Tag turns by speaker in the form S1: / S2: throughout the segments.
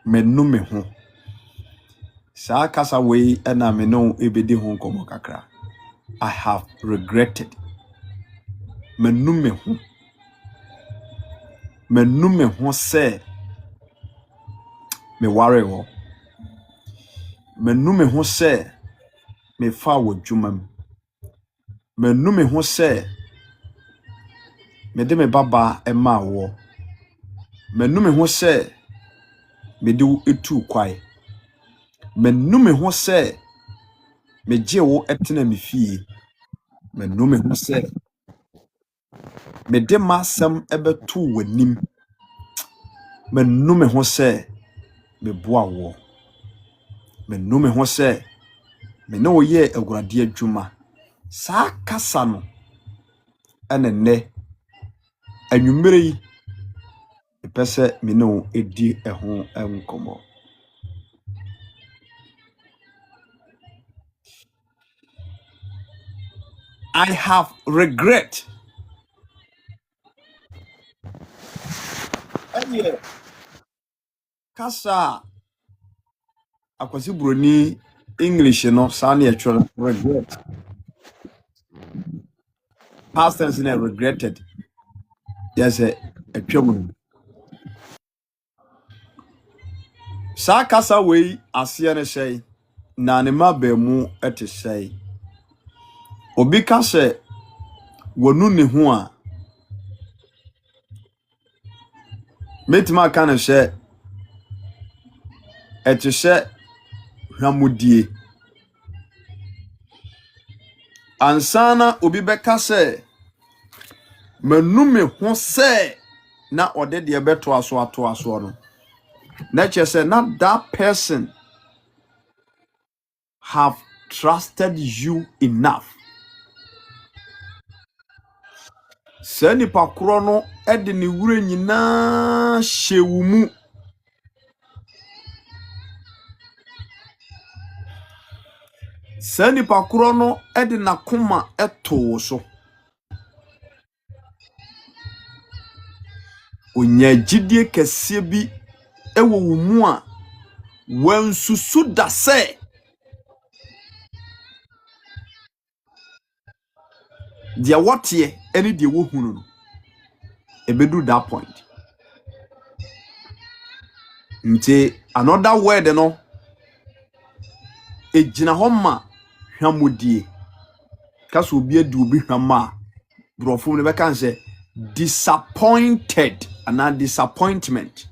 S1: Menu me ho. Sa kasa we na me no ebedi ho komo kakra. I have regretted. Menu me ho. Menu me ho se me ware wo. Menu me ho se me fa wo dwumam. Menu me ho se me de me baba ema wo. Menu me ho se me de wo etu kwai. Menu me ho se me je wo etena me fie. Menu me ho se me de masam ebetu wanim. Menu me ho se me boa wo. Menu me ho se me no ye agurade adwuma. Sa kasa no enene anwumere yi epese me no edi eho enkomo. I have regret. Eye kasa akwasi broni English no sa na yetwa regret. Past tense na regretted. Yes, atwam. Sa kasa we ase ne hyei na ne mabemu ete hyei. Obi ka se wonu ne ho a metima ka ne hye ete hye hwamudie. Ansana obi beka se manu me ho se na ode de beto aso no. Na say not that person have trusted you enough. Sani pa kro no e de ne wure nyina hyewumu. Sani pa kro no e de nakoma eto so. Onya gidie kese bi ewo wumu a wansusu da se dia wotie eni dia wo hunu no ebedu that point. Nti another word no ejina homa hwamodie kaso obi adu obi hwama brofo ne beka nse disappointed and disappointment.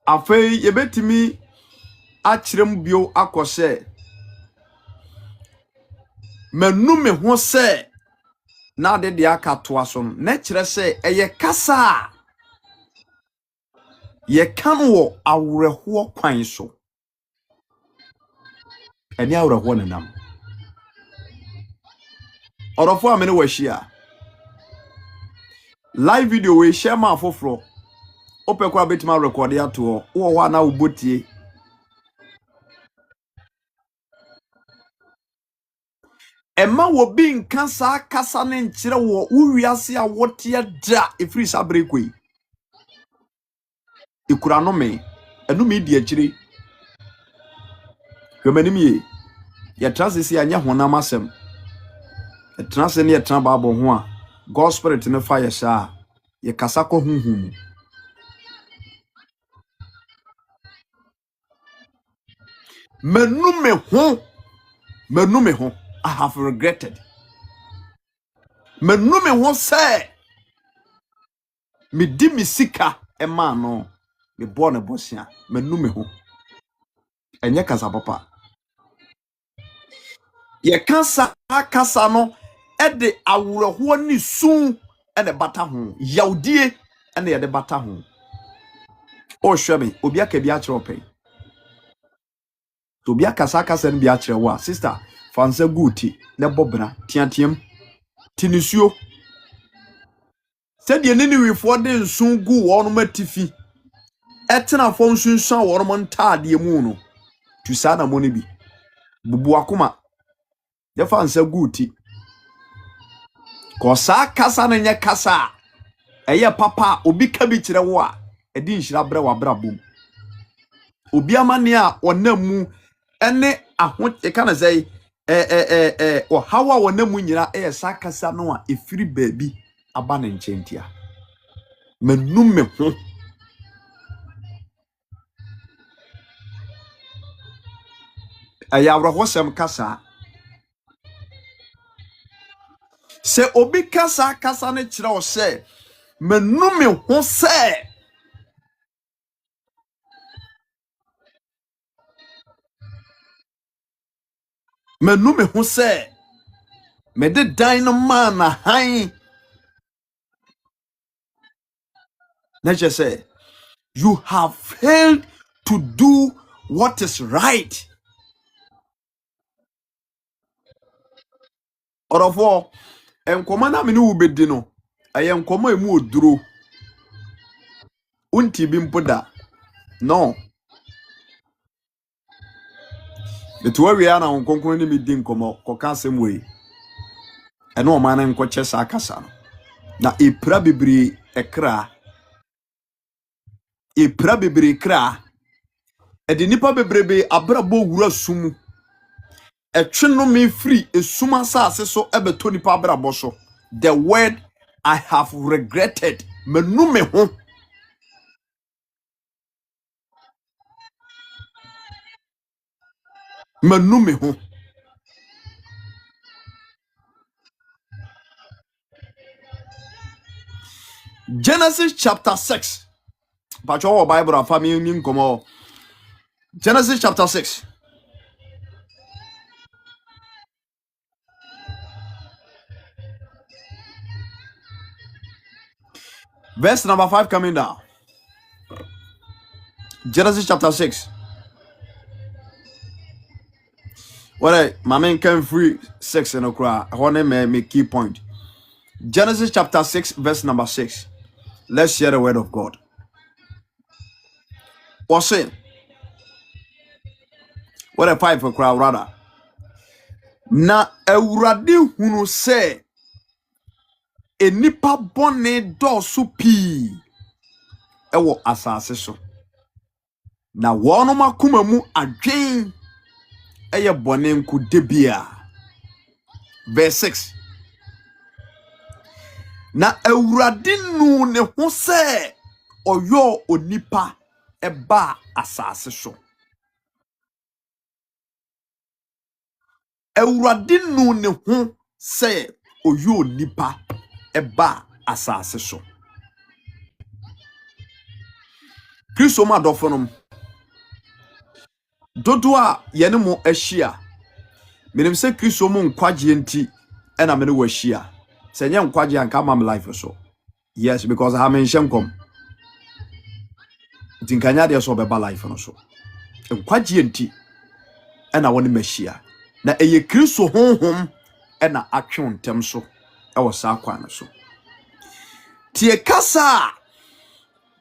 S1: Afei yebetimi akirem bio akose manu me ho se na de akato aso na kire se eye kasa ye kan wo awreho kwan so eni awreho nenam orofo amene wahia live video we share ma foforo opekwa betima record ya to wo wa na ubotie Emma wo bi nka sa kasa ne nkire wo uwiase a wote da efiri sabrekoi ikura no me enu me di akire hwemanim ye ya transisi anya honam asem transe ne ya tran babo ho a God spirit ne fire sha ye kasa ko hunhum menu me ho I have regretted. Menu me ho say me di me sika e ma no me bo na bosia menu me ho enye kasa papa ye kasa no e de awreho ni sun e de bata ho yaudie e na ye de bata ho o hwe me obi aka bi a kire open to obi aka kasa no bi a kire wo sister fansa guti ne bobra tiatiam tinisuo said ye nini wifo de nsun gu wo no matifi etena fo nsunsun wo no ntaade mu no tu sa na mo ne bi bubu akoma ye fansa guti ko sa kasa na nye kasa eye papa obi ka bi kire wo a edi nhira bre wa bra bom obi amane a onamu ene aho e kana say o hawa wonamu nyira sakasa no a efiri baabi aba ne nchentia manum me ho ayawro hosem kasa se obi kasa ne kire o se manum me ho se manum me ho se me de dan no man na han na je say you have failed to do what is right. Orofo enkoma na me ne wo bedi no aye enkoma emu oduro unti bi mpoda no beto wi ana onkonkon ne me di nkomo koka asem we ene o man nko che sa akasa no na epra bebiri kra edi nipa bebrebe abrabo wura sumu etwe no me free esuma saase so ebeto nipa abrabo so the word I have regretted menu me ho Genesis chapter 6 but your Bible and family come Genesis chapter 6 verse number 5 coming down. Genesis chapter 6. What my man can free 6 and okra. I want to make key point. Genesis chapter 6 verse number 6. Let's share the word of God. What's it? What a 5 okra rather. Na ewurade hunu se enipa bone do so pi ewo asase so na wono makoma mu adwen eye bone nku debia. Verse 6. Na ewurade nu ne ho se oyo onipa eba asase so. Ewurade nu ne ho se oyo onipa eba asase so. Kristo ma dofonom dodo a yene mo ahia menim se Kristo mo nkwaje enti ena me ne wo ahia se nye nkwaje anka ma me life so. Yes, because I am in Shenkom. Tinkanya de so beba life no so. Nkwaje enti ena woni mahia na eye Kristo honhom ena atwe ntem so e wo sa kwan so. Tie kasa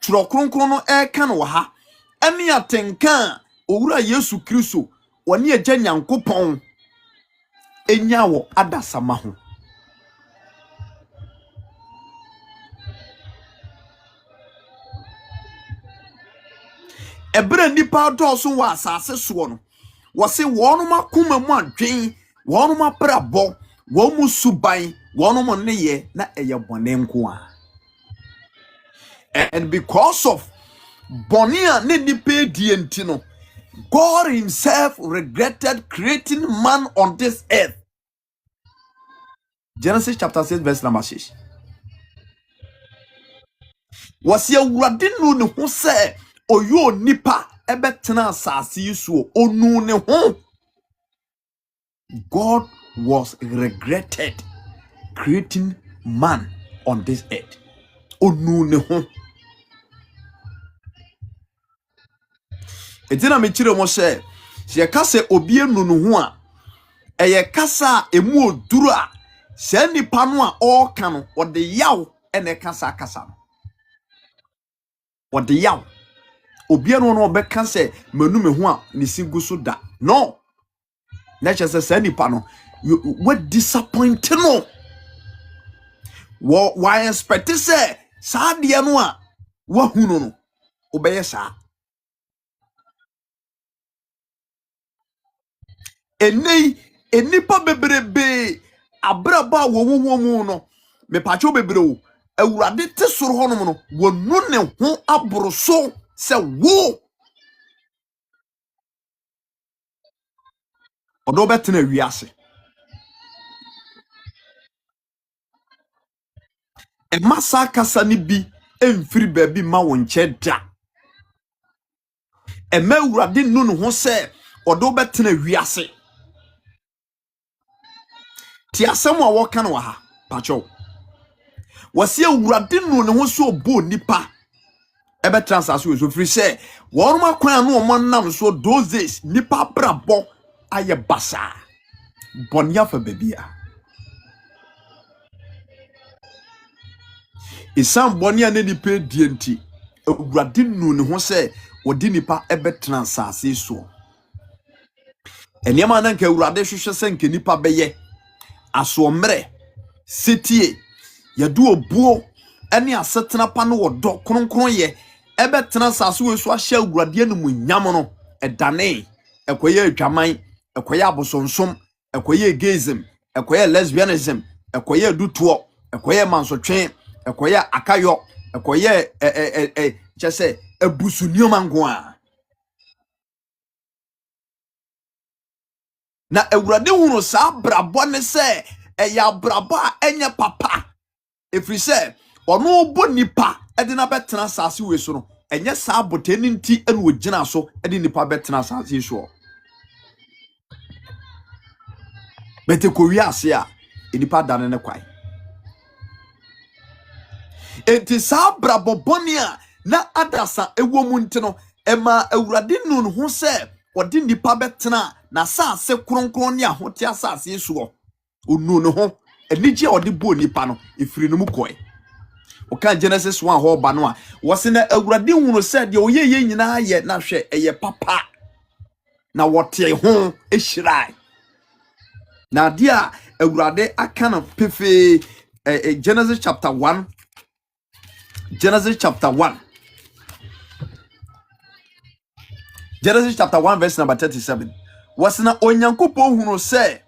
S1: tro kronkron no e kan wo ha ene atenka owura Yesu Kristo woni agya Nyankopon enya wo adasama ho. Ebra nipa doso wa asase so no wose wono makoma mu adwen wono mabrabo wo mu suban wono mo neye na eye bone nko a. And because of bonia ne nipa die enti no God himself regretted creating man on this earth. Genesis chapter 6 verse number 6. Was ye wurade nu ne ho se oyo nipa ebetena asase yiso onu ne ho. God was regretted creating man on this earth. Onu ne ho. Etina me kire mo se ye kase obi enu no ho a eye kasa emu oduru a se nipa no a o ka no ode yaw ene kasa no ode yaw obi enu no obeka se manu me ho a ne siguso da no na chese se nipa no what disappoint no why expect say saa de no a wahunu no obeye saa enipa bebrebe abraba wo no me pacho bebre wo awurade te soro honom no wonu ne ho aboroso se wo odo betena wiase e masa kasa ni bi emfiri baabi ma wo nche da e ma awurade nu no ho se odo betena wiase ti asem a wo kan wa ha pacho wase awurade nu ne ho so obo nipa ebe transas we so free say won akwan no mo nam so those days nipa brabo aye basa bonya fa babia isam bonya ne nipa dienti awurade nu ne ho say wodi nipa ebe transas so eniama na nka awurade hwehwe se nka nipa beye asomre setie yadu obuo ene asetena pa no wodo kronkron ye ebe tena sase we so ahya awurade anum nyam no edane ekoye adwaman ekoye abosonsom ekoye gayism ekoye lesbianism ekoye dutuo ekoye mansotwe ekoye akayo ekoye chese ebusunio mangoa na awurade hunu sa brabo ne se eya braba enye papa efri se ono bo nipa ede na betena sase we so no enye sa boteni nti ene ogina so ede nipa betena sase so bete ko wiase a nipa dane ne kwai enti sa brabo boni a na adasa ewo mu nti no ema awurade nu ho se ode nipa betena na sase kronkron ne ahote asase so onu no ho enije ode bo nipa no efiri no mu koi oka Genesis 1 ho ba no a wose na awurade hunu se de oyeye nyina ye na hwe eye papa na wote ho ehyirai na dia awurade aka no pefe Genesis chapter 1 Genesis chapter 1 verse number 37 wose na onyankopon hunu se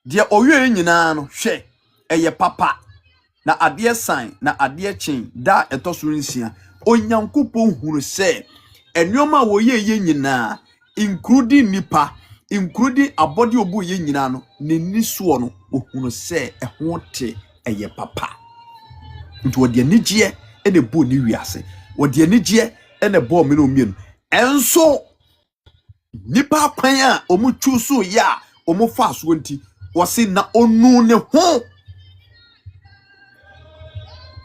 S1: de oyeye nyina no hwe eye papa na ade san na ade chen da etoso nsia onyankopon hunu se enwoma wo ye nyina including nipa including abodi obu ye nyina no ne nisuo no ohunu se eho te eye papa nti wode anigye ene bo ni wiase wode anigye ene bo me no mienu enso nipa kwan a omu chusu ya omu fa so nti wose na onu ne ho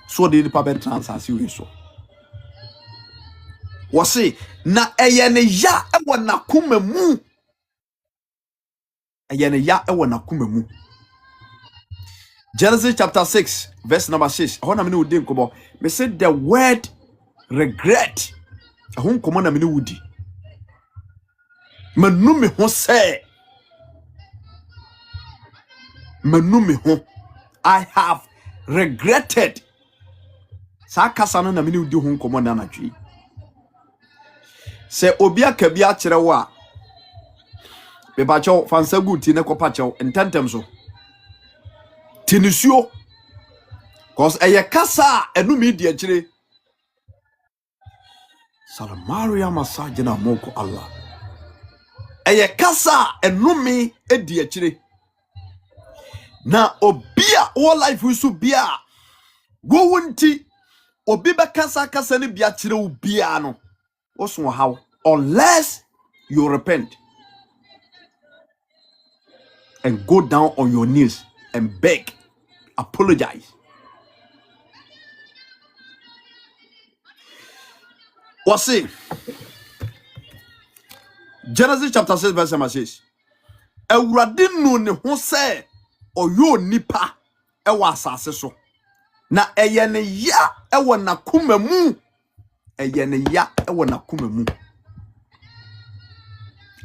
S1: so de nipa ben transase we so wose na eye ne ya ewo na kuma mu eye ne ya ewo na kuma mu Genesis chapter 6 verse number 6 hona me ne wudi nkobo me say the word regret hon komo na me ne wudi manu me ho say manu me ho I have regretted sa kasa no na me ne wudi hon komo na natwi se obi aka bi a kire wo a be ba cho fansa guti ne kopa cho ententem so tinisio cause eye kasa enu mi di akire salamaria masaje na moko Allah eye kasa enu mi edi akire na obia wo life so bia wo wunti obi be kasa ne bia akire wo bia no oso how unless you repent and go down on your knees and beg, apologize. What's it? Genesis chapter 6 verse 6. Awurade nu ne ho se oyo nipa ewa asase so. Na eye ne ya ewo na kuma mu. Eye ne ya ewo na kuma mu.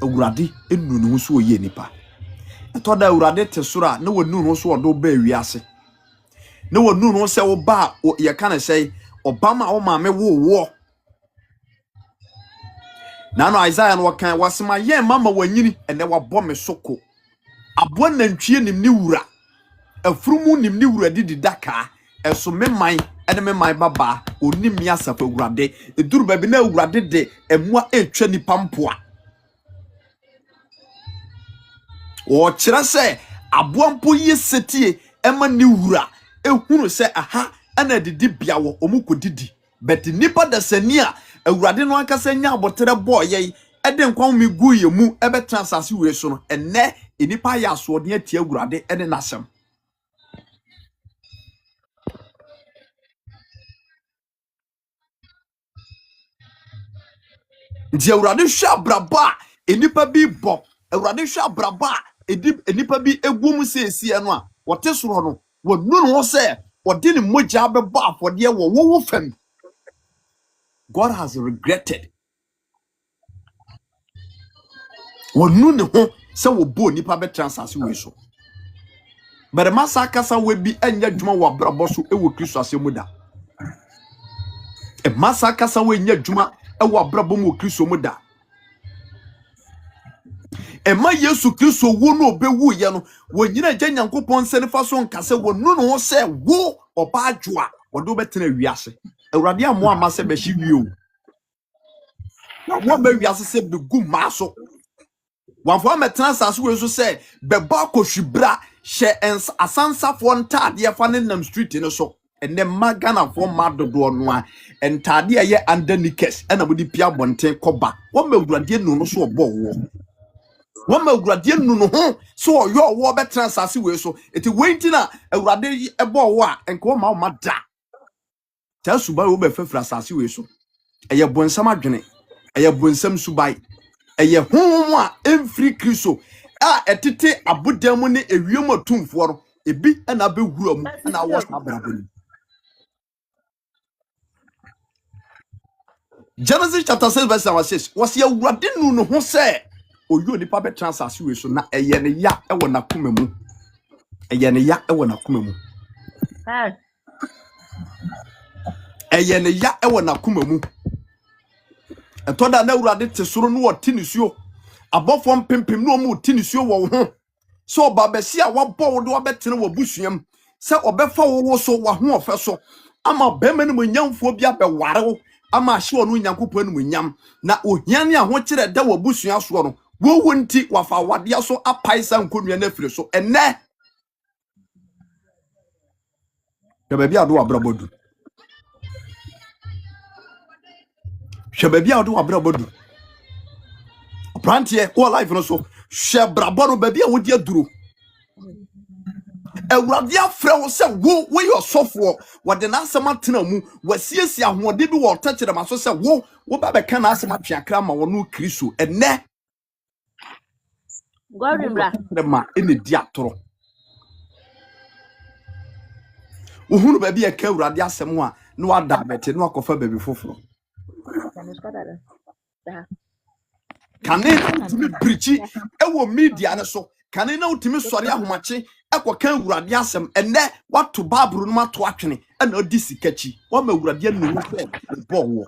S1: Awurade enu ne ho so oye nipa. Etoda awurade te soro a na wonu ho so odo ba wiase no one no say oba ye can say Obama o ma me wo na no Isaiah no kan wasema ye mama wanyini ene wabɔ me soko abo nantwie nim ni wura afurumu nim ni wura didi daka eso me man ene me man baba onim mi asafa wurade eduru ba bi na wurade de emua etwa nipa mpoa o kire se abo mpo yesetie ema ni wura ehunu se aha ana didi bia wo omukodidi but nipa da sani a awurade no akasa nya abotere boy ye ede nkwan mi gu ye mu ebe transase we so no enne enipa ya so de atia awurade ene nasem nti awurade hwa braba enipa bi bo awurade hwa braba enipa bi egum seesie no a wote soro no wonu no se ode ne mogya bebo afode wo fam. God has regretted wonu ne ho se wo bo nipa be transase we so but the masakasa we bi anya dwuma wa brabo so ewo Kristo asemu da e masakasa we nya dwuma ewo brabo mu Kristo mu da e ma Yesu Kristo wo no obewu ye no wonyina agya Nyankopɔn se ne fa so nkase wonu no se wo oba adwoa wodo betena wiase awurade amo amase be hye wie o na wo ba wiase se be gu maso wanfo metena asase we so se beba akohwibra hye asansafo ntade fa ne nam street no so ene magana fo madodo no a ntade ye undernickers ena bodi pia bonten koba wo mawurade nu no so obo wo wo mawurade nu no ho so oyo wo betena asase we so eti wentina awurade ebo wo a enka wo ma da ta subai wo be fafra asase we so eye bonsam adwene eye bonsam subai eye honhom a emfiri Kristo a etete abodam ne ewiem atumfo ro ebi na bewura mu na wo sabraboni. Genesis chapter 6 verse 6 was ye wurade nu no ho se oyo nipa be transase we so na eye ne ya ewo nakoma mu eye ne ya ewo nakoma mu eye ne ya ewo nakoma mu etoda na wurade te soro no wote nisuo abofo mpempem no mu te nisuo wo ho so babesi a wabɔ wo de wabetene wabusuam se obefa wo so wa ho ofe so ama bema ne monyamfo bia be ware wo ama hye wo no Nyankopɔn ne monyam na ohia ne aho kire da wabusua so no wo nti wafa wade so apaisa nkonua na afire so enne hwebabi ado abrabodu hwebabi ado abrabodu Prantie o life no so hwe brabo no babi a wodi aduro awurade afrɛ wo sɛ wo yɛ sɔfo wɔde na asɛm atena mu wasiesie ahode bi wɔ tɛkyerɛ ma so sɛ wo ba bɛka na asɛm atweakra ma wɔno Kristo ɛnɛ
S2: Gwarimbra
S1: ma ene di atoro uhunu babi ɛka awurade asɛm a na wada bɛte na wakɔfa babi foforo kane na utimi preachi ewo media ne so kane na utimi sɔre ahomache ekoka awurade asɛm enne wato baburu no mato atwene ena odi sikachi wa ma awurade anu wo fɛ bɔwo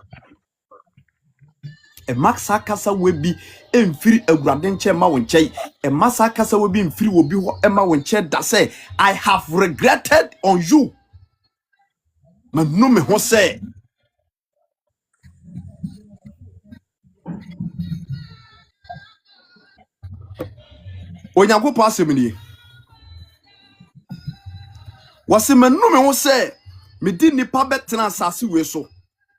S1: e maxa kasa webi emfiri awurade nche ma wo nche e masa kasa webi emfiri wobi ho e ma wo nche da sɛ I have regretted on you manu me ho sɛ Onyankopɔn asɛm nie wase manu me ho sɛ medi nipa betena asase we so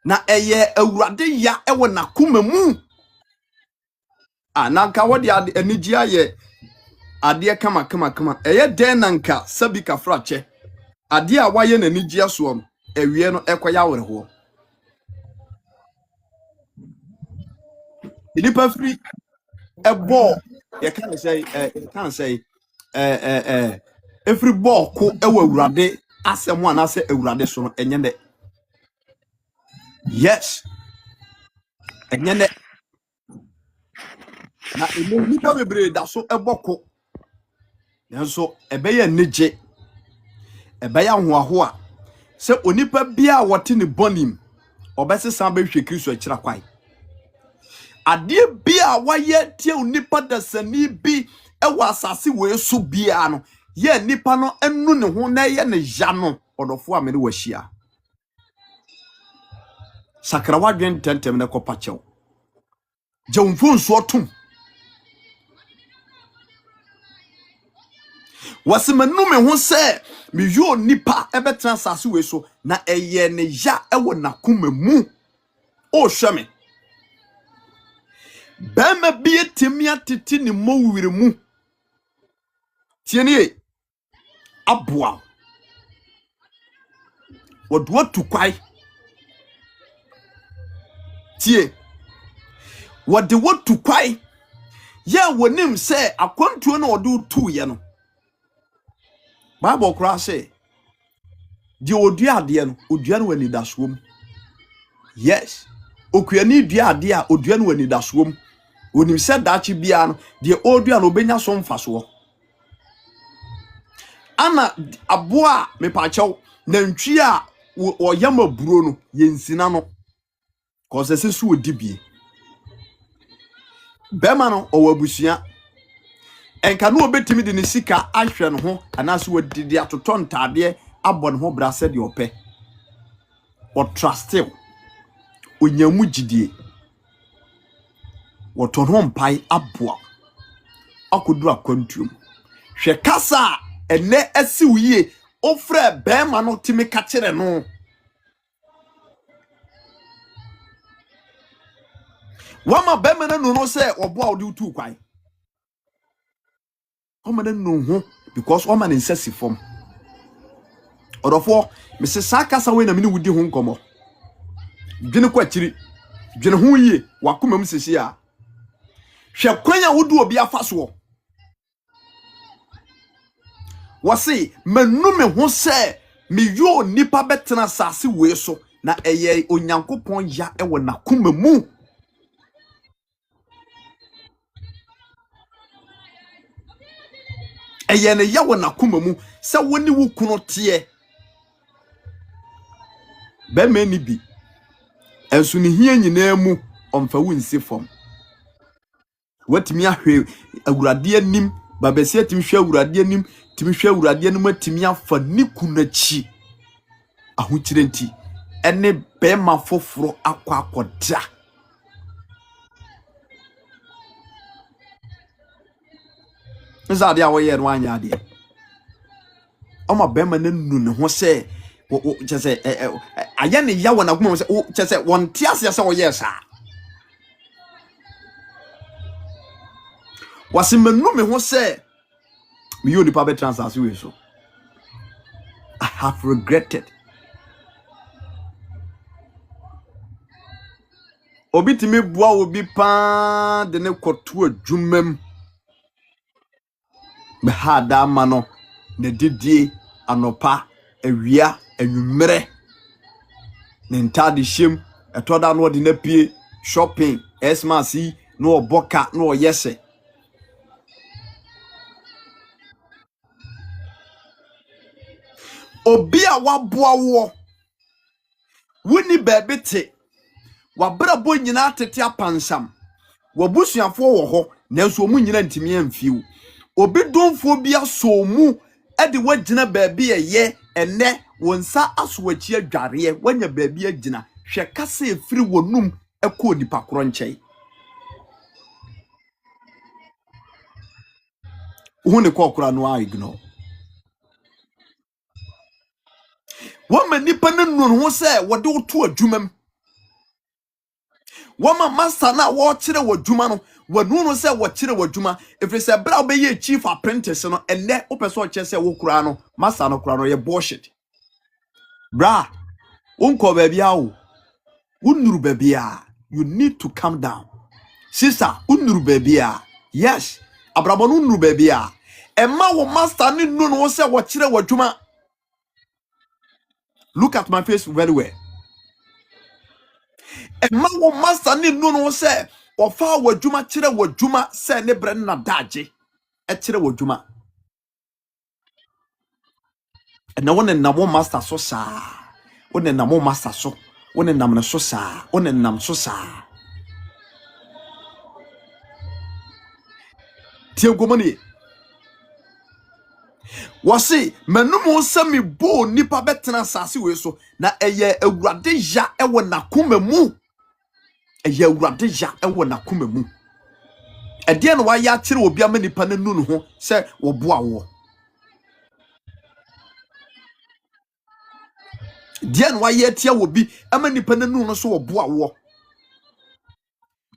S1: na ɛyɛ awurade ya ɛwɔ nakoma mu nanka wode anigye ayɛ adeɛ kama ɛyɛ den nanka sabika frache adeɛ a wayɛ nanigye so no awie no ɛkɔyɛ awerɛho nipa firi ɛbɔ ye can say every ball ko ewo awurade asɛm ana sɛ awurade so no enye ne yes enye ne na emu nipa bebre da so ɛbɔko nanso ɛbɛyɛ neje ɛbɛyɛ ahoaho a se onipa bia wote ne bonim obesesa behwe Kristo akira kwai ade bia waye tie onipa dasani bi ewa asase we so bia no ye nipa no enu ne ho na ye ne ya no odofo amene wahia sakra wadwen tentem ne kopa chew jewmfo nso otum wasemanu me ho se me yo nipa ebetra asase we so na eye ne ya ewo nakoma mu o hweme bema bie temia tete ne mowire mu tienie aboa wodwo tukwai tie wode wotukwai ya wonim se akwantuo na wode tu ye no Bible kura say di odua ade no odua no wani daswom yes okuani dua ade a odua no wani daswom onim se dachi bia no di odua no obenya so mfaso ana aboa mepachew nantwi a oyama buro no yensina no cause sesu odibie bema no owabusua enka no obetimi de ne sika ahwe no ho anaso wadidi atoto ntade abɔ ne ho brase de opɛ o trustil onyamu gidie woto no mpai aboa akodu akwantuom hwe kasa ene asi wiye ofre bema no timi ka kire no wama bema no se oboa odi utu kwai omane no ho because omane nsesi fom odofo me se sakasa we na me ni wudi ho nkomo dwene kwa kiri dwene ho yie wakoma mu sesi a hwe kwanya wodu obi afaso wase manu me ho se me yo nipa betena sase we so na eye onyankopon ya ewo nakoma mu eye ne yawo nakoma mu se woni wo kuno tie be me ni bi enso ne hia nyina mu omfa wo nsi fom watimi ahwe awurade anim babesi atimi hwe awurade anim timi hwe awurade anim atimi afa ni kunachi ahokire nti ene be ma foforo akwakoda nzade a wo ye no anya ade oma be ma nanu ne ho se chese aya ne ya wona goma se chese won tiase se wo ye sa wasimanu me ho se me yo nipa be transase we so I have regretted obi timi bua obi pa de ne koto adwumam be ha da ma no ne didie anopa awia anwumere ne ntade shem etoda no de na pie shopping esmasi no oboka no yese obi a waboa wo woni baabi te wabrabo nyina tete apansam wabusuafo wo ho nanso mu nyina ntimi amfiu obi donfo bi aso mu ede wagina baabi ye ene wonsa asowachi adware wanya baabi agina hwe kasa efiri wonum ekọ nipa koro nkyai uhune kokora no a ignore wama nipa nanu ho se wode oto adwumam wama master na wo kire wadwuma no wanu no se wo kire wadwuma efre se bra obeye chief apprentice no enne opese o kire se wo kura no master no kura no ye bullshit bra unko ba bia wo unuru ba bia you need to calm down sister unuru ba bia yes abrabo no unuru ba bia emma wo master ni nu no se wo kire wadwuma. Look at my face very well. Emma wo master ni nu no se ofa wadwuma kire wadwuma se ne bre na daje e kire wadwuma. Na won na wo master so saa one nam masa so one nam ne so saa one nam so saa tie gomani wasi menum sami bo nipa betena sase we so na eye awurade ya ewo nakoma mu eye awurade ya ewo nakoma mu ede no wa ya kire obi ama nipa na nu no ho se wo boa wo de no wa ya tia obi ama nipa na nu no so wo boa wo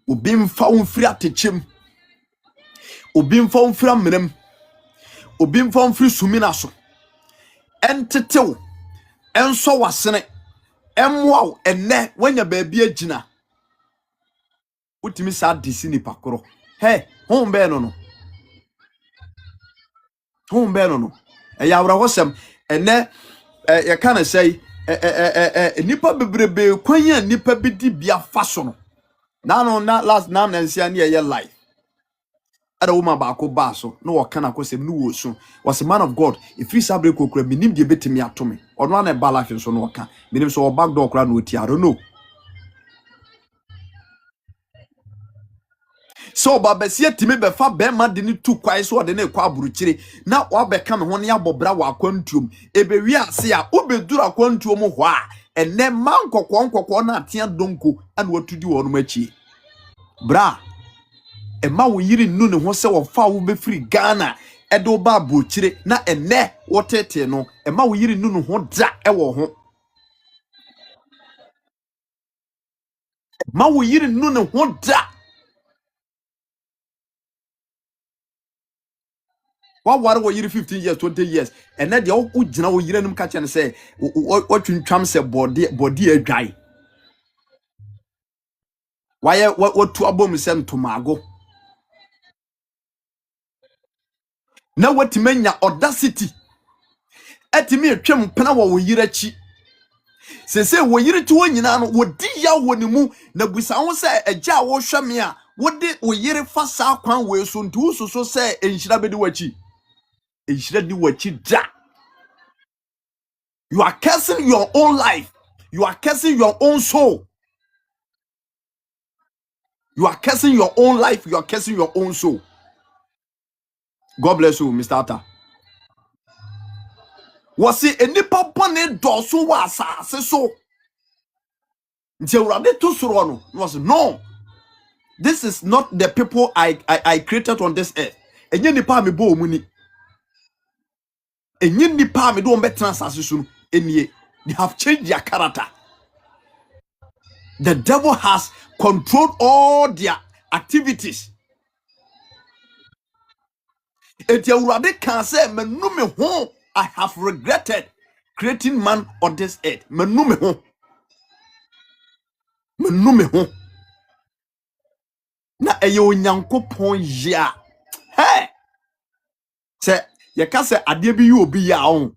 S1: obi mfa wonfiri atechem obi mfa wonfiri amrem obi mfa wonfiri sumina so entetew enso wasene emwaw enne wanya baabi agina utimi sa disi nipa koro he hombe no ya wura hosem enne ya kana say nipa bebrebe kwanya nipa bidi bia faso no na last na nsia na ye life ada woman ba ko ba so no wakana ko sem no wo so was a man of God if you sabre kokura minim de betimi atome ono na ba life so no waka minim so back door kura no ti I don't know so babesia timi be fa be ma de ni tu kwai so de na kwa aburuchire na wa be ka me ho ne abobra wa akwantuom ebe wi ase a obeduru akwantuom ho a enne man kokko na atia donko ana watudi wo no machi bra ema wo yiri nu ne ho se wo fa wo be free Ghana edo ba aburuchire na enne wotete no ema wo yiri nu ne ho da ewo ho ma wo yiri nu ne ho da waware wo yiri 15 years 20 years ene de wo gina wo yiri num ka chen say wo twintwam se body adwai waye wo tu abom se ntomago na watimanya audacity atimi etwem pena wo yiri achi sese wo yiri ti wo nyina no wo di ya wo ne mu na busa ho se agya wo hweme a wo de wo yiri fa sa kwan we so ntu so se enhira bedi wachi enhira di wachi da. You are cursing your own life. You are cursing your own soul. You are cursing your own life. You are cursing your own soul. God bless you, Mr. Atta. Was it any papa ne dosu was so? Was no. This is not the people I created on this earth. And you nipa me bo muni. And you nipa me do better assassin. They have changed their character. The devil has controlled all their activities. Eti awurade kan say menu me ho I have regretted creating man on this earth. Menu me ho na eye onyankopon ya hey say ye ka say ade bi yi obi ya on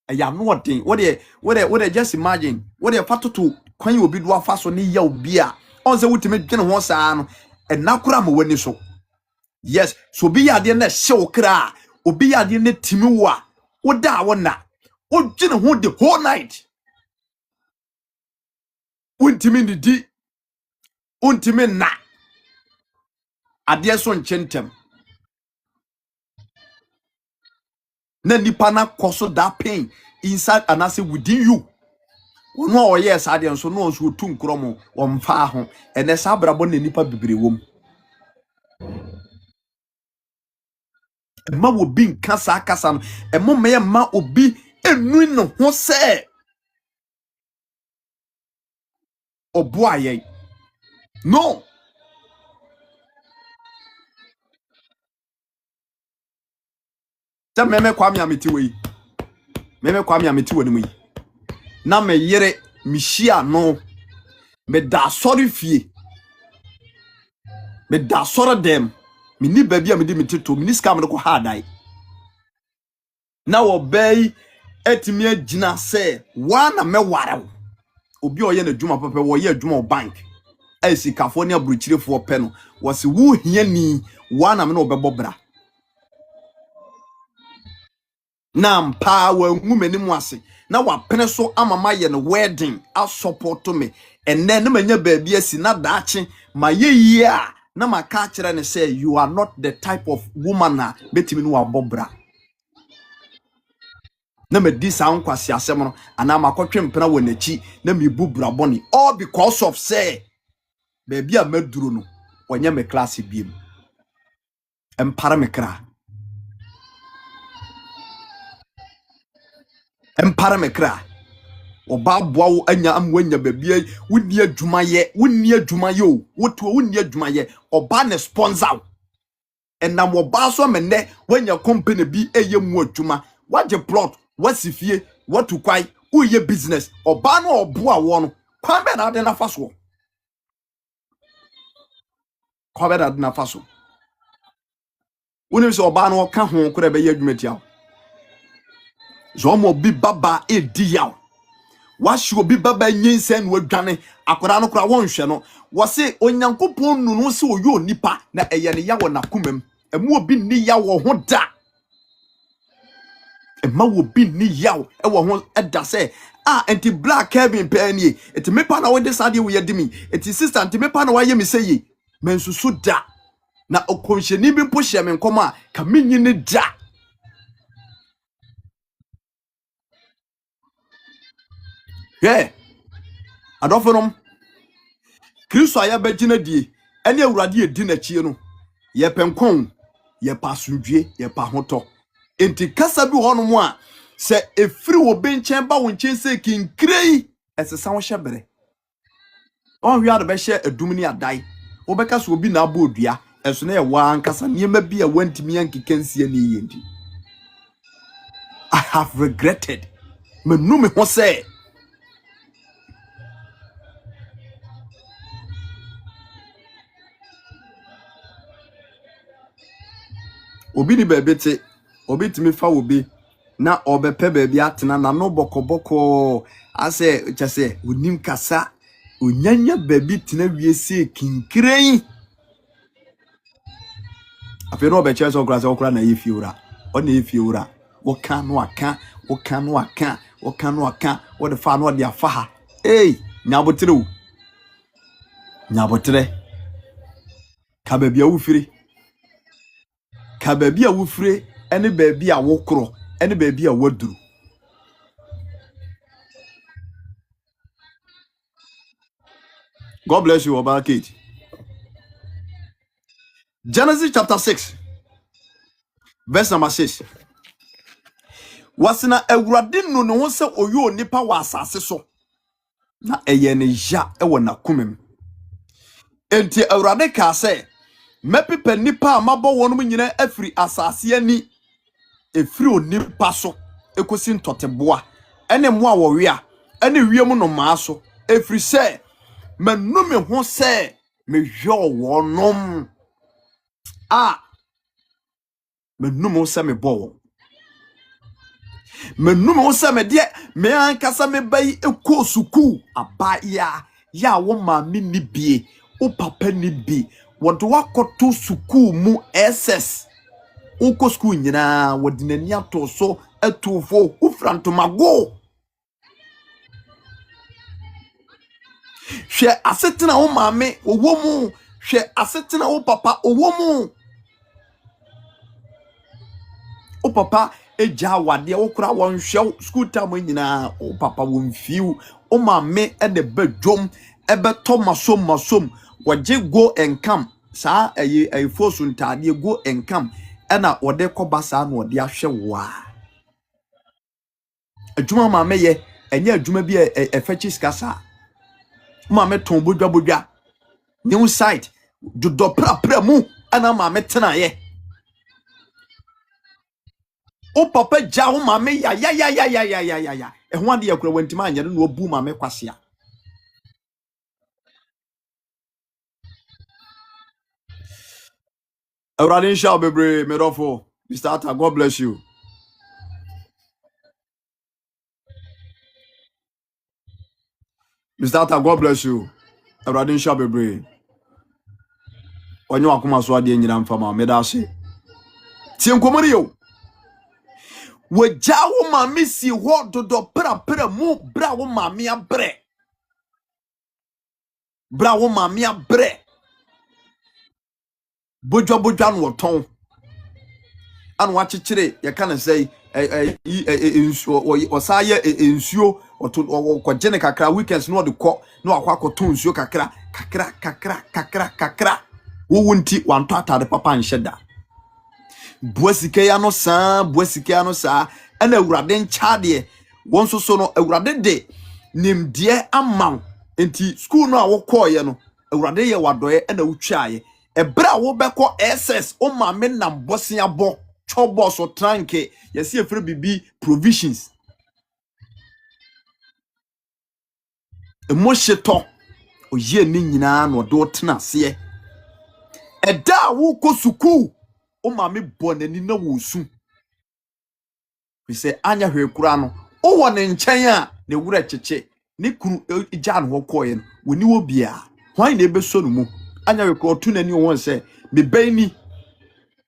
S1: eya no odin what dey just imagine what dey fatoto kwan obi do afa so ne ya obi a on say wutime dwene ho saa no enakura ma wani so. Yes, so be ya de na hye kra obi ya de na timi wo a woda wona wogine ho the whole night wontimi ndidi wontimi na ade so nchentem na nipa na koso that pain inside and I say within you no o yes ade so no so tu nkromo o mfa ho ene sa brabo na nipa bibire wom ma wo bi nkasa akasa no emo me ma obi enu no ho se obo aye no ta meme kwame ameti we meme kwame ameti woni mu na me yere mihia no me da sorry fie me da sorry dem me ni ba bia me di metito me ni scam no ko ha dai na wo bai etimi agina se wa na me ware obi oye na dwuma papa wo ye dwuma bank ai California buruchirefo pe no wo se wo hia ni wa na me no bebobra na mpa wa ngumeni mu ase na wa pene so amama ye no wedding a support me enne na manya baabi asi na daache ma ye yie a na maka kire ne say you are not the type of woman na betimi no abobra na medi sa nkwase asem no ana makotwe mpena wo nachi na mebu braboni all because of say baabi a maduro no onye me class biem empare me kra empare me kra oba boa wo anya amwanya baabi wonni adwuma ye o woto wonni adwuma ye oba ne sponsor enam oba so menne wanya company bi eye mu adwuma waje plot wasifie watu kwai uye business oba no oboa wo no kwan be na de na faso kwa be na de na faso woni so oba no ka ho kura be ye adwuma tia zo mo bi baba edi yaw wahwe obi baba nyinsen no adwane akora no kora wonhwe no wose onyankopon nunu se oyo nipa na eye ne yawo na komam emu obi ni yawo ho da ema obi ni yawo e wo ho eda se enti black Kevin panie enti mepa na wode sade wo yedimi enti sister enti mepa na waye me seye mensusu da na okonhyeni bi mpo hye me nkoma ka menyi ne da adofom Kristo aya bagina die ene awurade edi na chie no ye penkon ye pasundwie ye pa hoto enti kasa bi hono mu a se efiri wo benchen ba wo nchen se kinkrei esesa wo hyebere on wi ado be hye adum ni adai wo beka so obi na aba odua eso na ye wa ankasa niema bi a wantimi ankekansie na yendi I have regretted menu me ho se obi ni bebete obi timi fa obi na obepe baabi atena na no bokoboko ase chese onim kasa onyanya baabi tena wiese kinkrei afi no be chese okra na yefiura ona yefiura woka no aka wo de fa no de afa ha nyabotre ka baabi a wofire ene baabi a wokro ene baabi a waduru God bless you Oba Kate. Genesis chapter 6 verse number 6 wasina awurade no no ho se oyo nipa wa asase so na eye ne ja e wona kumem enti awurade ka se mepepa nipa amabo wonum nyina afiri asase ani efiri onipa so ekosi ntoteboa ene mo a wowe a ene wiem no maaso efiri se manumi ho se mehwe wonom manumi se mebo manumi se me de me ankasa me bai eko suku abaya ya wo maami ni bie o papa ni bi wodo wakoto suku mu SS uko suku nyina wodinani ato so atufo ufrantomago hwe asetena wo maami owo mu hwe asetena wo papa owo mu o papa eja wade wo kura won hwe school time nyina o papa won fiu o maami e de badwom e beto masom waje go and come sa ayi fosu ntade go and come ena wode koba sa na wode ahwe wa adwuma maami ye enye adwuma bi efechi skasa maami ton bodwa new site do pra mu ana maami tena ye o papa ja wo maami ya ehun ade yakura wantima anya no obu maami kwasea Awurade shall be brave medofo Mr. Atta, God bless you. Mr. Atta, God bless you. Awurade shall be brave. Onyo akoma so ade nyina mfama medase tie nkomori yo Wajawo mami si ho dodo pra mu bra wo mami abre. Bra wo mami abre. Bojwa no ton. An wa chichire ye kan say nsuo osaye nsuo okogene kakra weekends no de kɔ no akwakoto nsuo kakra wo wunti wanto atade papa nheda buasike ya no saa ana awurade ncha de won so no awurade de nimdeɛ amaw enti school no a wo kɔɔ no awurade ye wadoye ana wutwaye ebra wo bɛkɔ SS o ma me nam bosia bo chobo so tranke yesi efre bibi provisions emosheto oye ni nyina no do tena se eda wo kɔ suku o ma me bonani na wo su we say anya hwe kura no o wo ne nkyɛn a ne wura kyekye ne kunu igya no kɔɔ no woni wo bia hwan na ebeso no mu anya hwe kura otu nani won sɛ me bani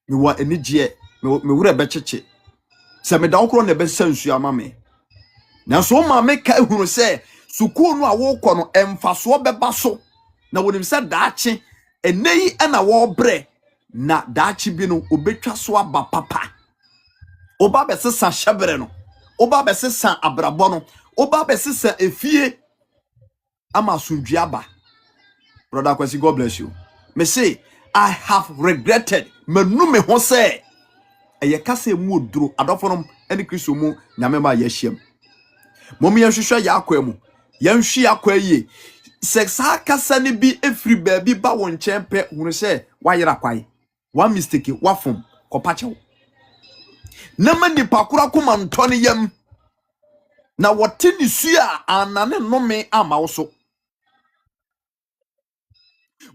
S1: me wa enigye me wura bekyekye se me da okro na be sansu ama me na so ma me ka ehunu se suku no a wo kɔ no emfaso beba so na wonim se daache enei na wo bre na daache bi no obetwa so aba papa oba besesa hyebere no oba besesa abrabɔ no oba besesa efie ama sundua ba. Brother Kwesi, God bless you. Me say I have regretted menu me ho se eye kase mu oduro adofonom ene Kristo mu nyamema yehiem momi yehwehwe yakwa mu yenhwe yakwa yi sexa kasa ne bi efri baabi ba won nkyempe hunu se wayera kwai one mistake wafom kopachew na mani pakura kuma ntone yam na wote ni sua anane nnome ama wo so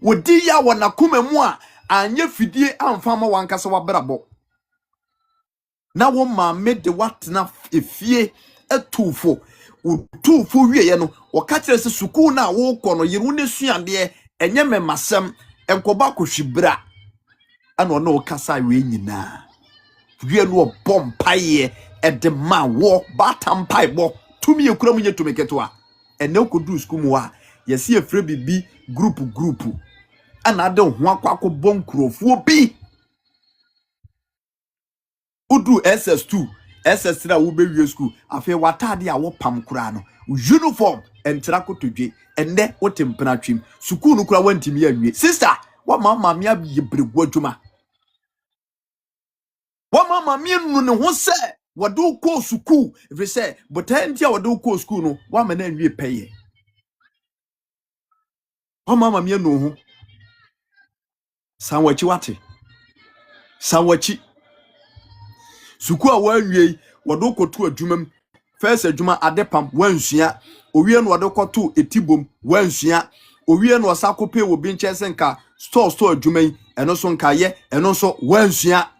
S1: wodi ya wona kuma mu a anya fidie amfa ma wankasa wabrabo na wo ma me de watna efie etufo utufo wieye no woka kire se suku na wo kɔ no yiru ne suade enye memasem enkoba kohwibra ana no kasa we nyina wie no bompaye edema wo batampai bo tumi ekura munye tumiketo ene okodu suku mu a yesi efre bibi group ana de ho akwakɔ bonkrofo bi udu SS2 SS3 wo be wie school afi watade a wo pam kura no uniform entra kotodwe enne wo tempena twim school no kura wantimi awie sister wa mama me abyebregu adwuma wa mama me nu ne ho se wode ko school if say botanti a wode ko school no wa ma na awie peye wa mama me nu ho sanwachi wate sanwachi suku a wanwie wado kotu adwumam first adwuma adepam wansua owie no wado kotu etibom wansua owie no osakope wo bi nkyese nka store adwuman eno so nka ye eno so wansua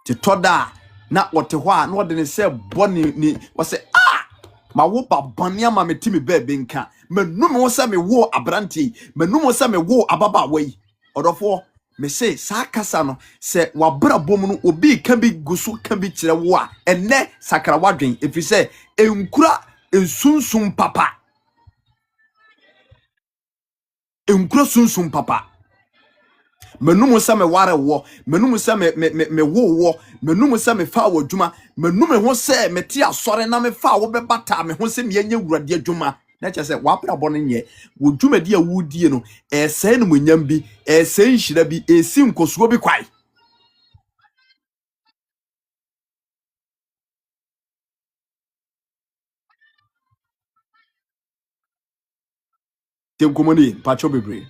S1: te toda na wote ho a na wode ne se boni ni wose ma wo babane ama metimi bebe nka menum wo se me wo abranti menum wo se me wo ababa wai odofo me say sakasa no se wabra bom no obi ka bi gusu ka bi kire wo a enne sakra wadwen efi se enkura ensunsun papa enkura sunsun papa menum se me ware wo menum se me wo menum se me fa wo dwuma menum ho se me ti asore na me fa wo bebata me ho se me anya wurade adwuma na che se wapra bone nye wo dwumadi a wudie no ese no munyam bi ese nhira bi esi nkosuo bi kwai tem komoni pacho bebre.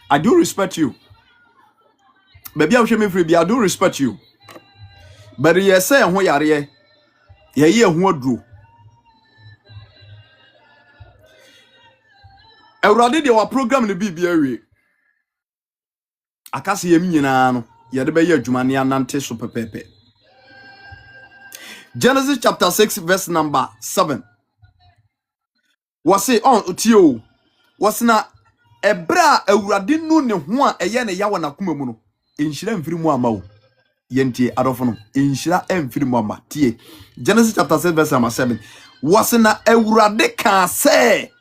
S1: I do respect you baby a hwe me free bi I do respect you but yes say ho yare ye ye ho aduro Awurade de wa program ne bibia wie akase yem nyina no ye de be ye adwuma ne anante so pepepe. Genesis chapter 6 verse number 7 was say on utio was na ebra Awurade nu ne ho a eye ne yawo na koma mu no enhyira mfiri mu amawo Yentie adofo inshira emfiri mama tie. Genesis chapter 6 verse number 7. Wasena Awurade ka say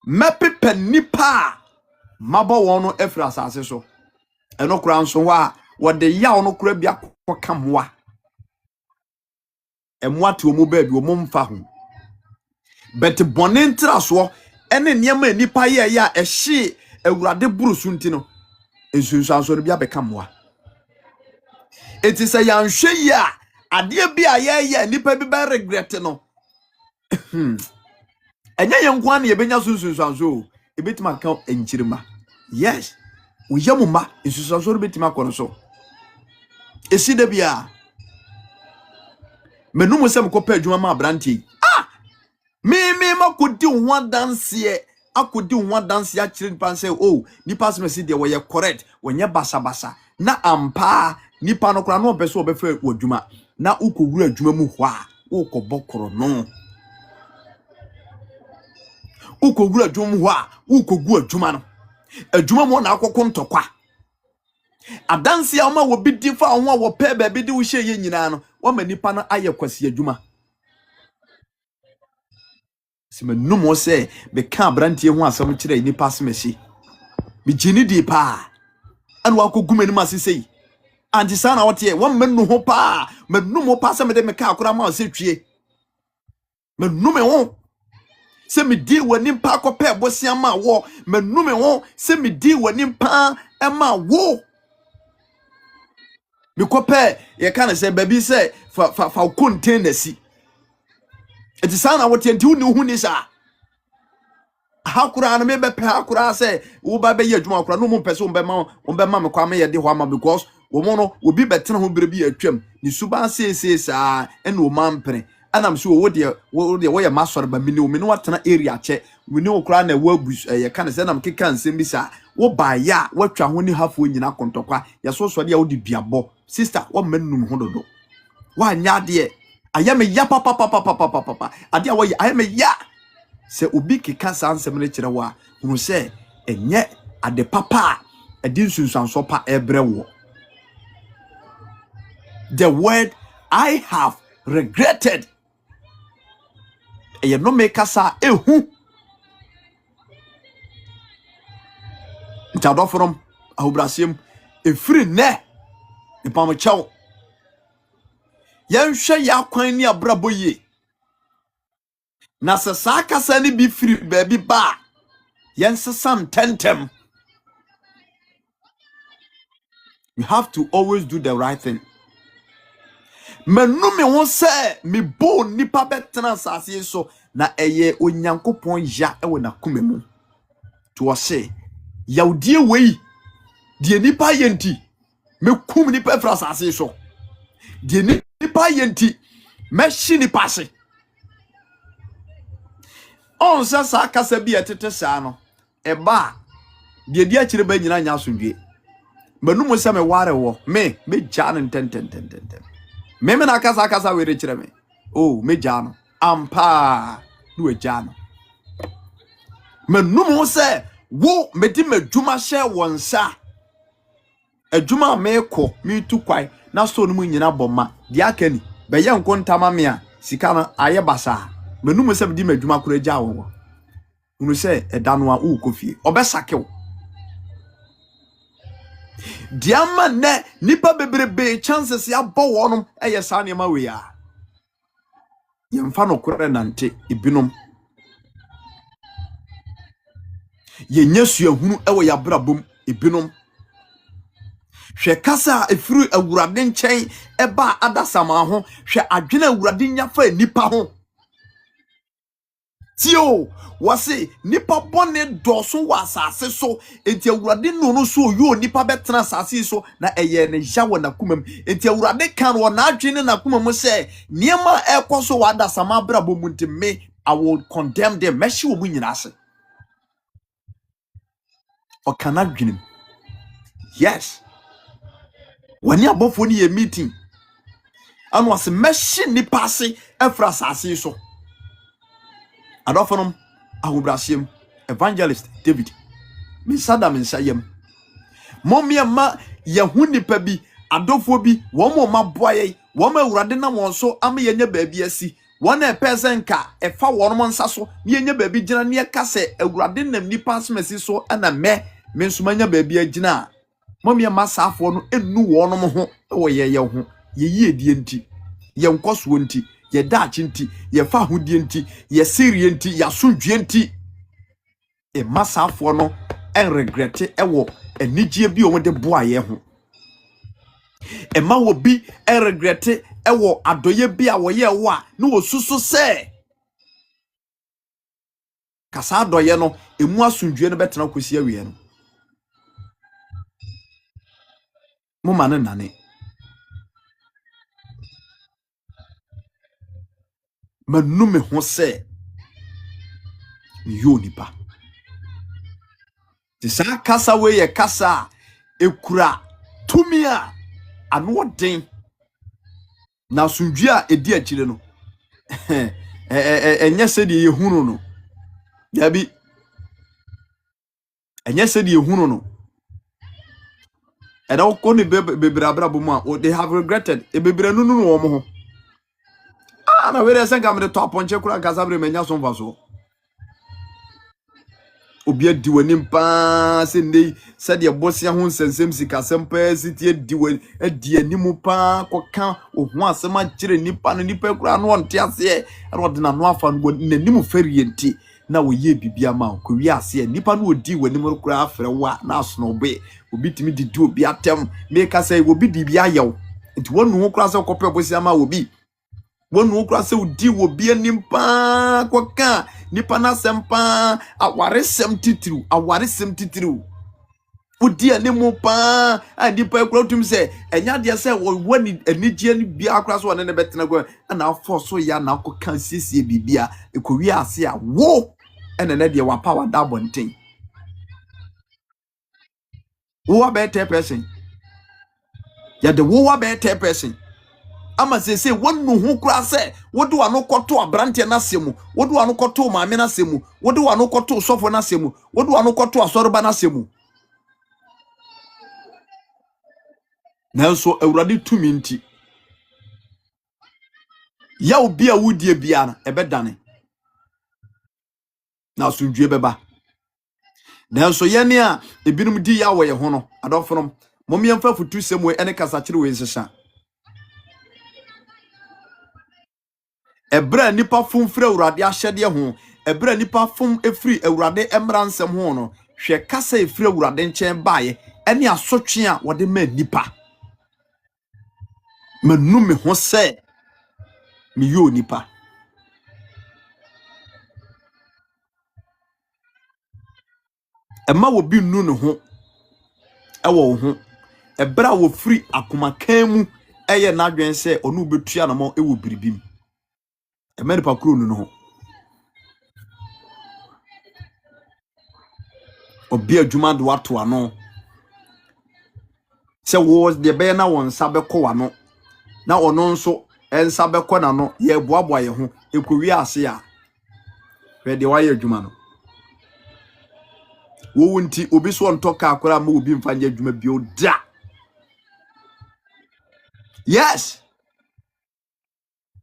S1: mepepe nipa mabo wono efra asase so. Eno kura nso wa wode ya ono kura bia kokamwa. Emwa te omo ba bi omo mfa ho. Bet bonentra so ene niema nipa ye ya ehye Awurade burusu ntino. Ensunsu anso bia bekamwa. Eti say yanhwe ya ade bia ye nipa bi ba regret no. Enya yenkwa na yebenya sunsunsu anso ebetima ka enchirima. Yes. Uyamuma ensunsu anso betima kono so. Esi de bia menum se mkopa adwuma ma abranti. Me makodi ho danse akodi ho danse a kire nipa say oh nipa smesi de wo ye correct wonye basa na ampa nipa no kra no pese obefa adwuma na ukowura adwuma mu ho a ukobokoro no ukowura adwuma mu ho a ukogu adwuma no adwuma mu na akokko ntokwa adanse a ma wo bidi fa ho a wo pe ba bidi wo hye ye nyina no wo ma nipa no aye kwasi adwuma. Sima numo se be ka brantie ho asam kire ni pasmesi me gini di pa an wa kogu mani masesei anti sana wote wo mennu ho pa menum pa se me de me ka akora ma se twie menum ho se me di wani pa kope bosia ma wo menum ho se me di wani pa e ma wo me kope ye kan se baby se fa container si eti sana wote nti uni hu ni sa hakura na me be pe hakura se wo ba be ye adwuma hakura no mo pese wo be ma me kwa me ye de ho ama because wo mo no obi betena ho bere bi atwam ni suba se sa ene o mampene anam so wo de wo ye masore ba mini wo me no watena area che we ne okura na wo abus ye kan se nam keka nsem bi sa wo ba ya watwa ho ni hafo nyina kontokwa ye so de ya wo de duabo sister wo mannum ho dodo wa nya de ayame ya papa ade a wo ayame ya se obi keka sansem ne kire wa hunu se enye ade papa adi nsunsanso pa ebrewo. The word I have regretted e no make asa ehu ntado from ahobrasem efiri ne ipam chaw yenhwe ya kwan ni abrabo ye na se sakasa ni bi firi baby ba yensesam tentem. You have to always do the right thing. Menumi won say me bo nipa betena sase so na eye onyankopon ya ewo na kumemu to o say yawdie wei die nipa yenti me kum nipa fra sase so die nipa yenti me hyi nipa se on sa kasa bi etete sa no eba die dia kire ba nyina nya asundwe menum se me ware wo me jan ten me na kasa we re kire me oh me jan ampa no e jan menum se wo me di madwuma hye wonsa adwuma me ko me tu kwai na so no mu nyina boma dia kani be ye nkontama me a sika no aye basa menum se me di madwuma kura gya wo unu se edano a ukofie obesakew diama ne nipa bebrebe chances ya bo wonum eye sa ne ma we ya yemfa no kore nante ibinom yenyesu ehunu ewe ya brabom ibinom hwe kasa efuru awurade nchen eba adasama ho hwe adwene awurade nyafa nipa ho tio wase nipa bone doso wasase so enti awurade no so yo nipa betena asase so na eye ne jawo na kumam enti awurade kan wo na adwene na kumam se niema ekoso wadasama brabom ntime I will condemn them meshi wo munyina ase or cannot dream. Yes. When you above when you meeting, and was a machine ni passing efra sasi so. And often I will bless him, Evangelist David. Miss Adam and Sayem, Mommy ma yahu nipa bi adofo bi womo maboaye woma awurade na won so ama yenye baabi asi wona epesenka efa wonom nsa so yenye baabi gina ne ka se awurade nam nipa asmasi so ana me nsumanya baabi agina mommy ma saafo no enu wonom ho wo ye ho ye yie enti ye nkoso enti ye daachi enti ye fa hodie enti ye serie enti ya sodwe enti e masaafo no en regrette ewo enigye bi o de boaye ho ema wo bi en regrette ewo adoye bi a wo ye wo a no wo susu se kasa adoye no emu asundwe no betena kosi awie no mo ma ne nane manu me ho se yo nipa ti sa kasa we ye kasa ekura tumia ano den na asundwe a edi akire no enye se de yehunu no yabi enye se de yehunu no and all koni bebrabra boma they have regretted e bebre nunu wo mo ho na we dey senka me de top onche kura gasabre menya so mfaso obi adi wani pa se nei se de bosia ho nsensem sika sempa siti adi wani adi animu pa koka ohu asem agire nipa no nipa kura no onte ase e ro de na no afa no nanimu ferienti na wo ye bibia ma ko wi ase nipa no odi wani mo kura afre wa na asono obi obi timi didi obi atem make say obi di bia yew nti wonu ho kura se kope bosia ma obi wonu kura se odi obi anim pa koka nipa na sempa awaresem titiru odi animu pa a nipa kura tum se enya de se woni anigye ni bia kura so ne betena go na afo so ya na koka siesie bibia ekowi ase a wo ene ne de wa power da bonten wo ba 10% ya de wo ba 10% ama se wonu hu kura se wodu ano koto abrante na semu wodu ano koto maame na semu wodu ano koto sofo na semu wodu ano koto asoroba na semu nanso awurade tumi nti ya obi a wudie bia na ebedane na asundwe beba nanso yene a ebinum di ya wo ye ho no adofrom momiemfa futu semu ene kasa kire we nsesa ebra nipa fom fra awurade ahyede ho ebra nipa fom efri awurade emransem ho no hwe kasa efri awurade nchen baaye ene asotwe a wode ma nipa manu me ho se me yo nipa ema wo bi nu ne ho ewo ho ebra wo fri akomakan mu eye na adwen se onu betua na mo ewo biribim ema nipa kro nu no ho obi adwuma do ato ano se wo de be na won sabe ko wano na ono nso ensa be ko na no ye boaboa ye ho ekowi ase a we de waye adwuma no wo wunti obi so ontoka akora ma obi mfanye adwuma bi o da yes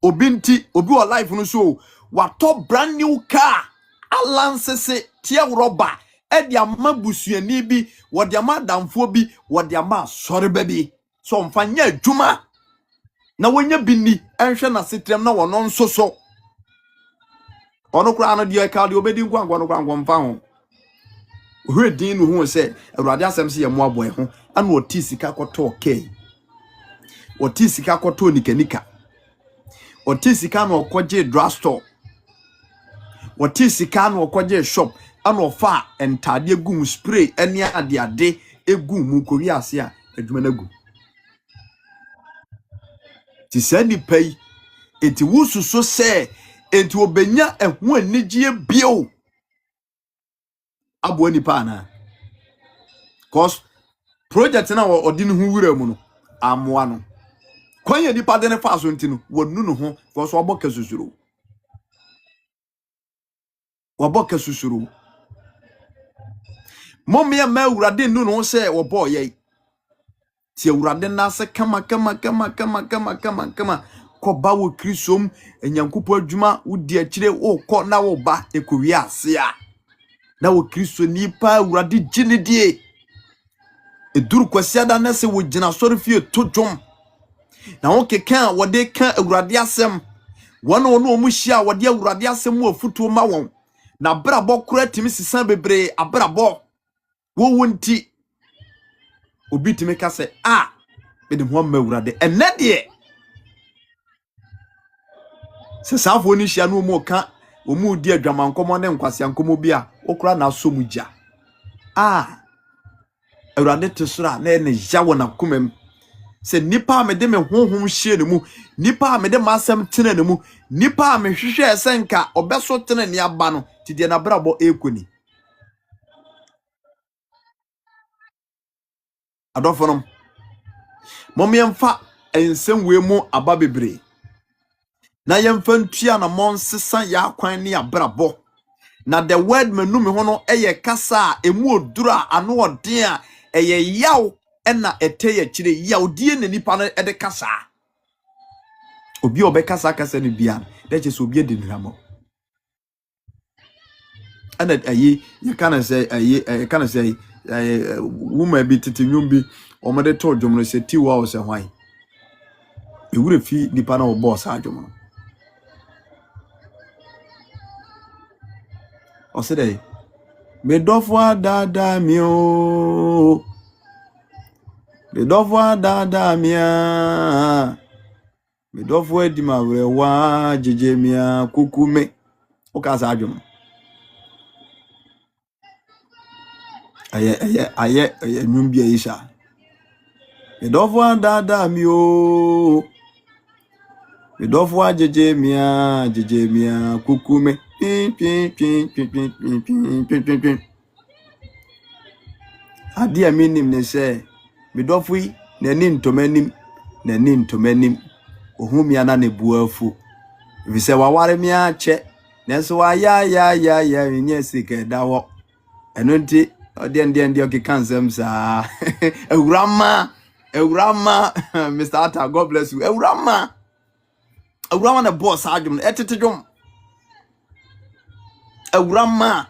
S1: obi nti obi o life no so wato brand new car alansese tie roba edi ama busuani bi wodi ama damfo bi wodi ama soreba bi so mfanye adwuma na wonya bini enhwe na setrem na wono nso so ono kura no die ka de obedi nkwankwa no kwankwa mfa ho ohwedin no hu se awurade asem se ye mo aboe ho ana oti sika koto okay oti sika koto nikanika oti sika no okoje drugstore oti sika no okoje shop ana ofa entade gum spray ene ade egum mu kowi ase a adwuma na gu ti sani pay enti wususo se enti obenya ehu anigye bio abo nipa na cause project na odi ne hu wura mu no amoa no kwanya nipa de ne fa so enti no wonu no ho cause oboka susuru Mommy ma urade nu no se wo boy ye. Ti urade na se kama ko ba wo krisom enyankopo adwuma wo di akire wo ko na wo ba ekowi ase a. Na wo kristo nipa urade ginedie. Eduru kwasiada na se wo gina sori fie todwom. Na wo keka wo de ka urade asem. Wono no mu hia wo de urade asem wo afutuo ma won. Na brabo kura timi sisan bebre abrabo. Wo wonti obi timi ka se me de ho ma urade enne de se safo ni hia no mu ka o mu di adwamankomo ne nkwasiankomo bi a okura na so mu gya urade tesura na ene yawo na kumem se nipa me de me honhom hie ne mu nipa me de masem tene ne mu nipa me hwehwe esenka obeso tene ne aba no ti de na brabo ekoni adofonom momiemfa ensem we mu aba bebre na yemfa ntua na monsesa ya kwan ne abrabo na the word menu me ho no eye kasa emu odura ano odin a eye yaw na eteye kire yaw die na nipa no ede kasa obi obekasa kasa ne bia de che so obi de nramo ana ayi you can say ayi can say woman bi tete nwom bi omede to dwom no se tiwa o se hwan ewure fi nipa na obo sa dwom no o se dey me dofwa dada mi o me dofwa dada mia me dofwa di mawre wa jeje mia kukume o ka sa dwom aye nwom bi ayisha me dofwa dada mi o me dofwa jeje mia kukume pin adia minim ne se me dofwi na ni ntomanim ohumia na ne buafu bi se waware mi ache nenso wa ya nye sike dawo eno nti ode okikansem sa ewurama Mr. Atta, God bless you. Ewurama na boss adwum etete dwom ewurama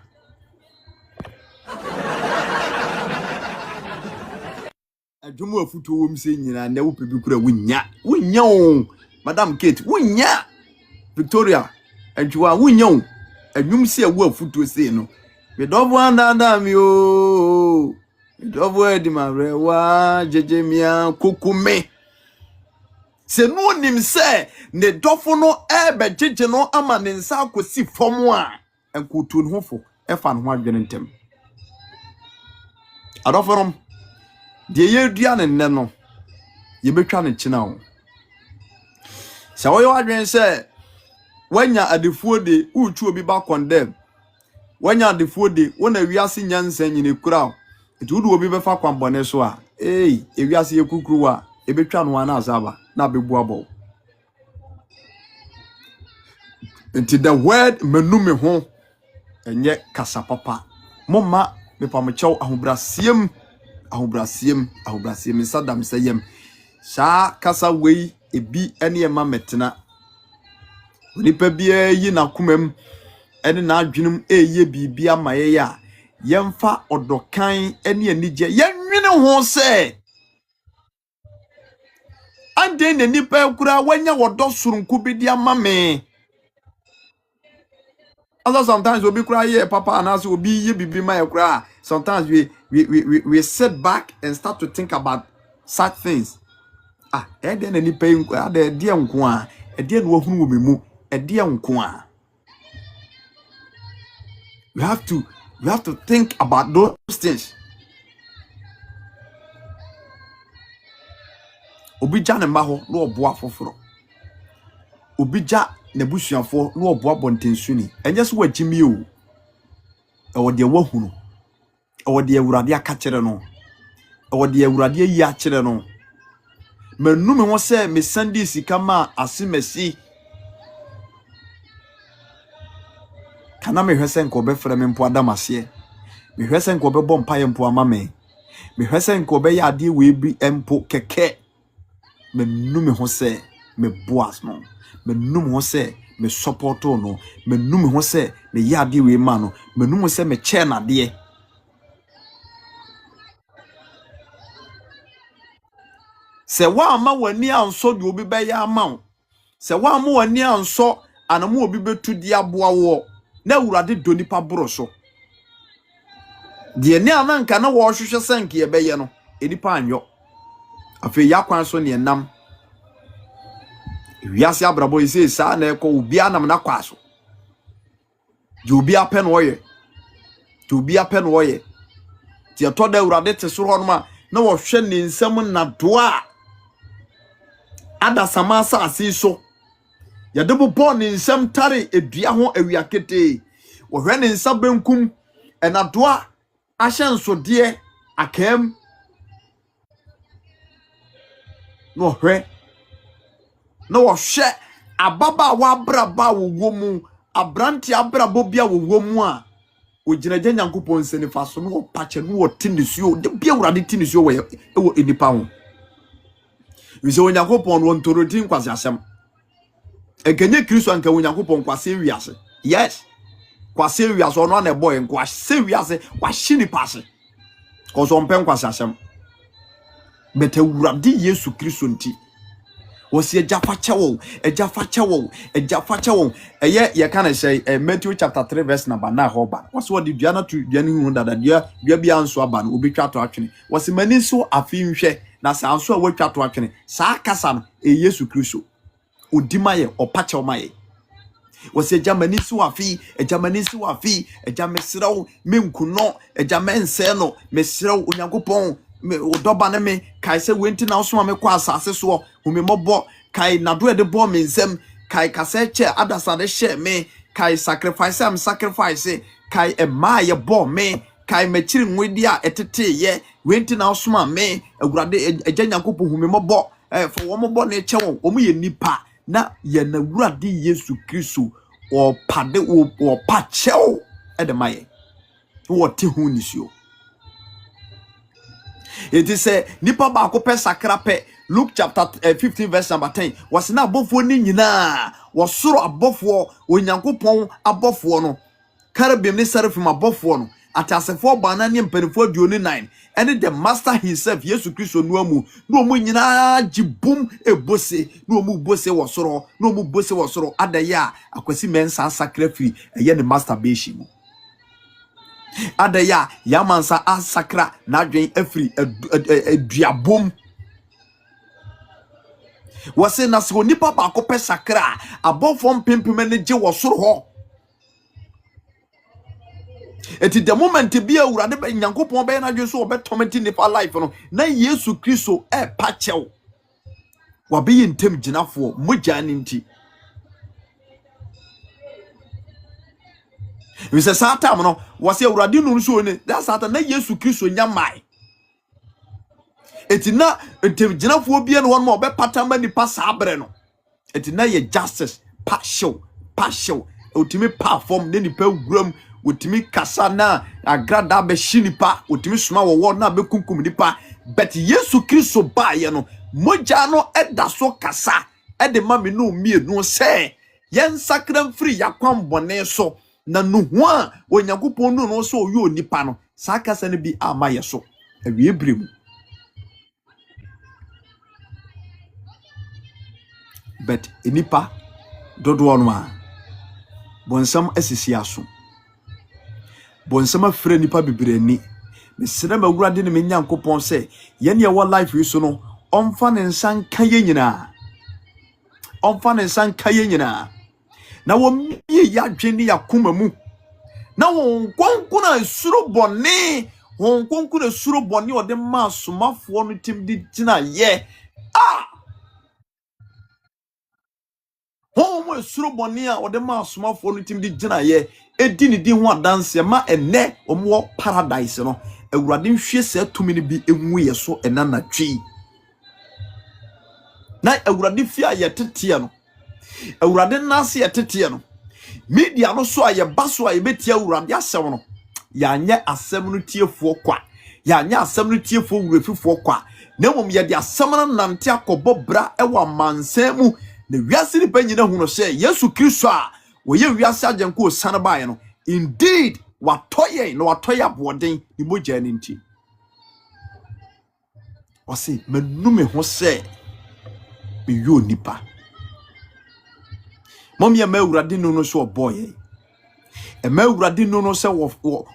S1: adwum afuto wom se nyina na wo pebi kura wunya o Madam Kate wunya Victoria adwua wunya o adwum se wo afuto se no me dovo andanda mi o me dovo edi marewa jejemia kokume se no nim se ne dofo no ebe jeje no ama ne nsa akosi fomu a enkutu ne hofo efa ne ho adwene ntem adoforom de ye dua ne nne no ye betwa ne kina o se wo yo adwen se wanya adefuo de uchu obi ba condemn wanya adefuo de wona wiase nyansa nyine kura o etudu obi befa kwambone so a ewiase ye kukuru a ebetwa no ana azaba na bebu abo enti the word menu me ho enye kasa papa momma me pamchew ahobrasiem sadam sayem sha kasa wei ebi ene ema metena nipa bia yi na komam ene na adwenum eye bibia maye ya yemfa odokan ene anije yenwene ho se ande ne nipa kura wanya wodo surunku bi dia mame also sometimes we be cry here papa and as we be ye bibi my cry sometimes we sit back and start to think about such things e de na nipa nko de de nko a e de no hunu wo memu e de nko a we have to think about those things. Obija ne mba ho no oboa foforo obija ne busuafo no oboa bontensuni enye so wagimi o e wode wahunu e wode awurade aka kire no e wode awurade ayi a kire no manu me ho se me sandi sika ma asemasi kana me hwese nko be frɛ me mpo adamase Me hwese nko be bom paye mpo ama me. Me hwese nko be ya ade we bi empo keke. Me nu me ho se me boas no. Me nu me ho se me support no. Me nu me ho se me ya ade we ma no. Me nu me se me che na de. Se wa ama wani anso de obi be ya ama wo. Se wa ama wani anso anamu obi betu di aboa wo. Na Awurade do nipa boro so. De ne ananka na wo hwehwe senke ye beye no, enipa anyo. Afi yakwan so ne nam. Wiase abrabo ise sa na ekọ obi anam na kwaso. Je obi apen wo ye. Je obi apen wo ye. Ti to da Awurade te so ho no ma na wo hwe ne nsam na do a ada samasa asiso. Ya debo bo ne nsam tare edua ho awiakete. Wo hwe ne nsam benkum enadoa ahyenso de akam no hwe no wo hwe ababa wa braba wo mu abranti abrabo bia wo mu a oginaje Nyankopon senifa so no pache no tinisuo de bia Awurade tinisuo wo enipa ho wiso Nyankopon won torotin kwase asem enkenye Kristo anka Nyankopon kwase wiase yes kwase wiase ono na boy kwase wiase wahini pase koso mpen kwase asem bete Awurade Yesu Kristo nti wosi ejafa chewo eye ye kan say Matthew chapter 3 verse number 9 hoba wosi wodi duana tu duani hu dada dua bia anso aba no obetwa to atwene wosi mani so afi nhwe na sa anso a watwa to atwene sa kasa no Yesu Kristo odimaye opache maye wosi ejamani so afi ejamesrew menkuno ejamense no mesrew Onyankopon me odoba ne me kai se wenti na osoma me kwa asase so humi mobo kai nado de bo me nsem kai kase che adasa de she me kai sacrifice kai emaye bo me kai mechiri nwedi a etete ye wenti na osoma me Awurade eja Nyankopon humi mobo for wo mobo ne che won omu ye nipa na ye na Awurade Yesu Kristo o pade o pa chew edemaye wo te hu nisio. It is a nipa ba ko pe sakra pe Luke chapter 15 verse number 10 was na abofo ni nyina wasoro abofo Onyankopon abofo no karabim ni serafim abofo no atasefo bana ni mpanifo 29 and the master himself Yesu Kristo no amu no omu nyina jibum ebose no omu bose wasoro adaya akwasi mensa sakra free eye ne masturbation adaya yamansa asakra na dwen afri aduabom wase na so nipa ba ko pe sakra abofom pimpim ne je wosoro ho eti the moment bi Awurade be Nyankopon be na dwen so obetomenti nipa life no na Yesu Kristo pachew wa be yintem ginafo mogya ne nti we say Satan no was Awurade no so ne that Satan na Yesu Kristo nyamai etina ginafo bia no won ma obepatama nipa sabre no etina ye justice partial otimi perform ne nipa wuram otimi kasa na agrada be shinipa otimi suma wo na be kunkum nipa but Yesu Kristo ba ye no mogya no eda so kasa ede ma me no mienu se yen sakram free yakwan bone so na no ho a Onyankopon no so oyo nipa no sakasa ne bi amaye so awie brem but enipa dodo no a bonsam asisi aso bonsam afre nipa bibrani mesere ma Awurade ne me Nyankopon se ye ne wo life yi so no omfa ne nsan kaye nyina na wo mie ya dwene ya kuma mu na won konkuna suro bone ode ma somafo no tim di tina ye mo suro bone a ode ma somafo no tim di tina ye edi ni di ho adanse ma ene omwo paradise no Awurade nhwe se atumi ni bi enwu ye so enana twi na Awurade fi a ye tete no Awurade nase ye tete no media no so aye baso aye betia Awurade asem no yanye asɛm no tiefoɔ kwa yanye asɛm no tiefoɔ wurafifoɔ kwa na mmom yɛde asɛm no nante akɔbɔ bra ɛwɔ amansan mu na wiase nipa nyina hu no sɛ Yesu Kristo a wɔyɛ wiase agyenko osane baeɛ no indeed watɔyɛ na watɔyɛ aboɔden ne mogya ne nti ɔse manu me ho sɛ meyɛ nipa mom yɛ ma awurade no so ɔbɔyɛ ɛma awurade no sɛ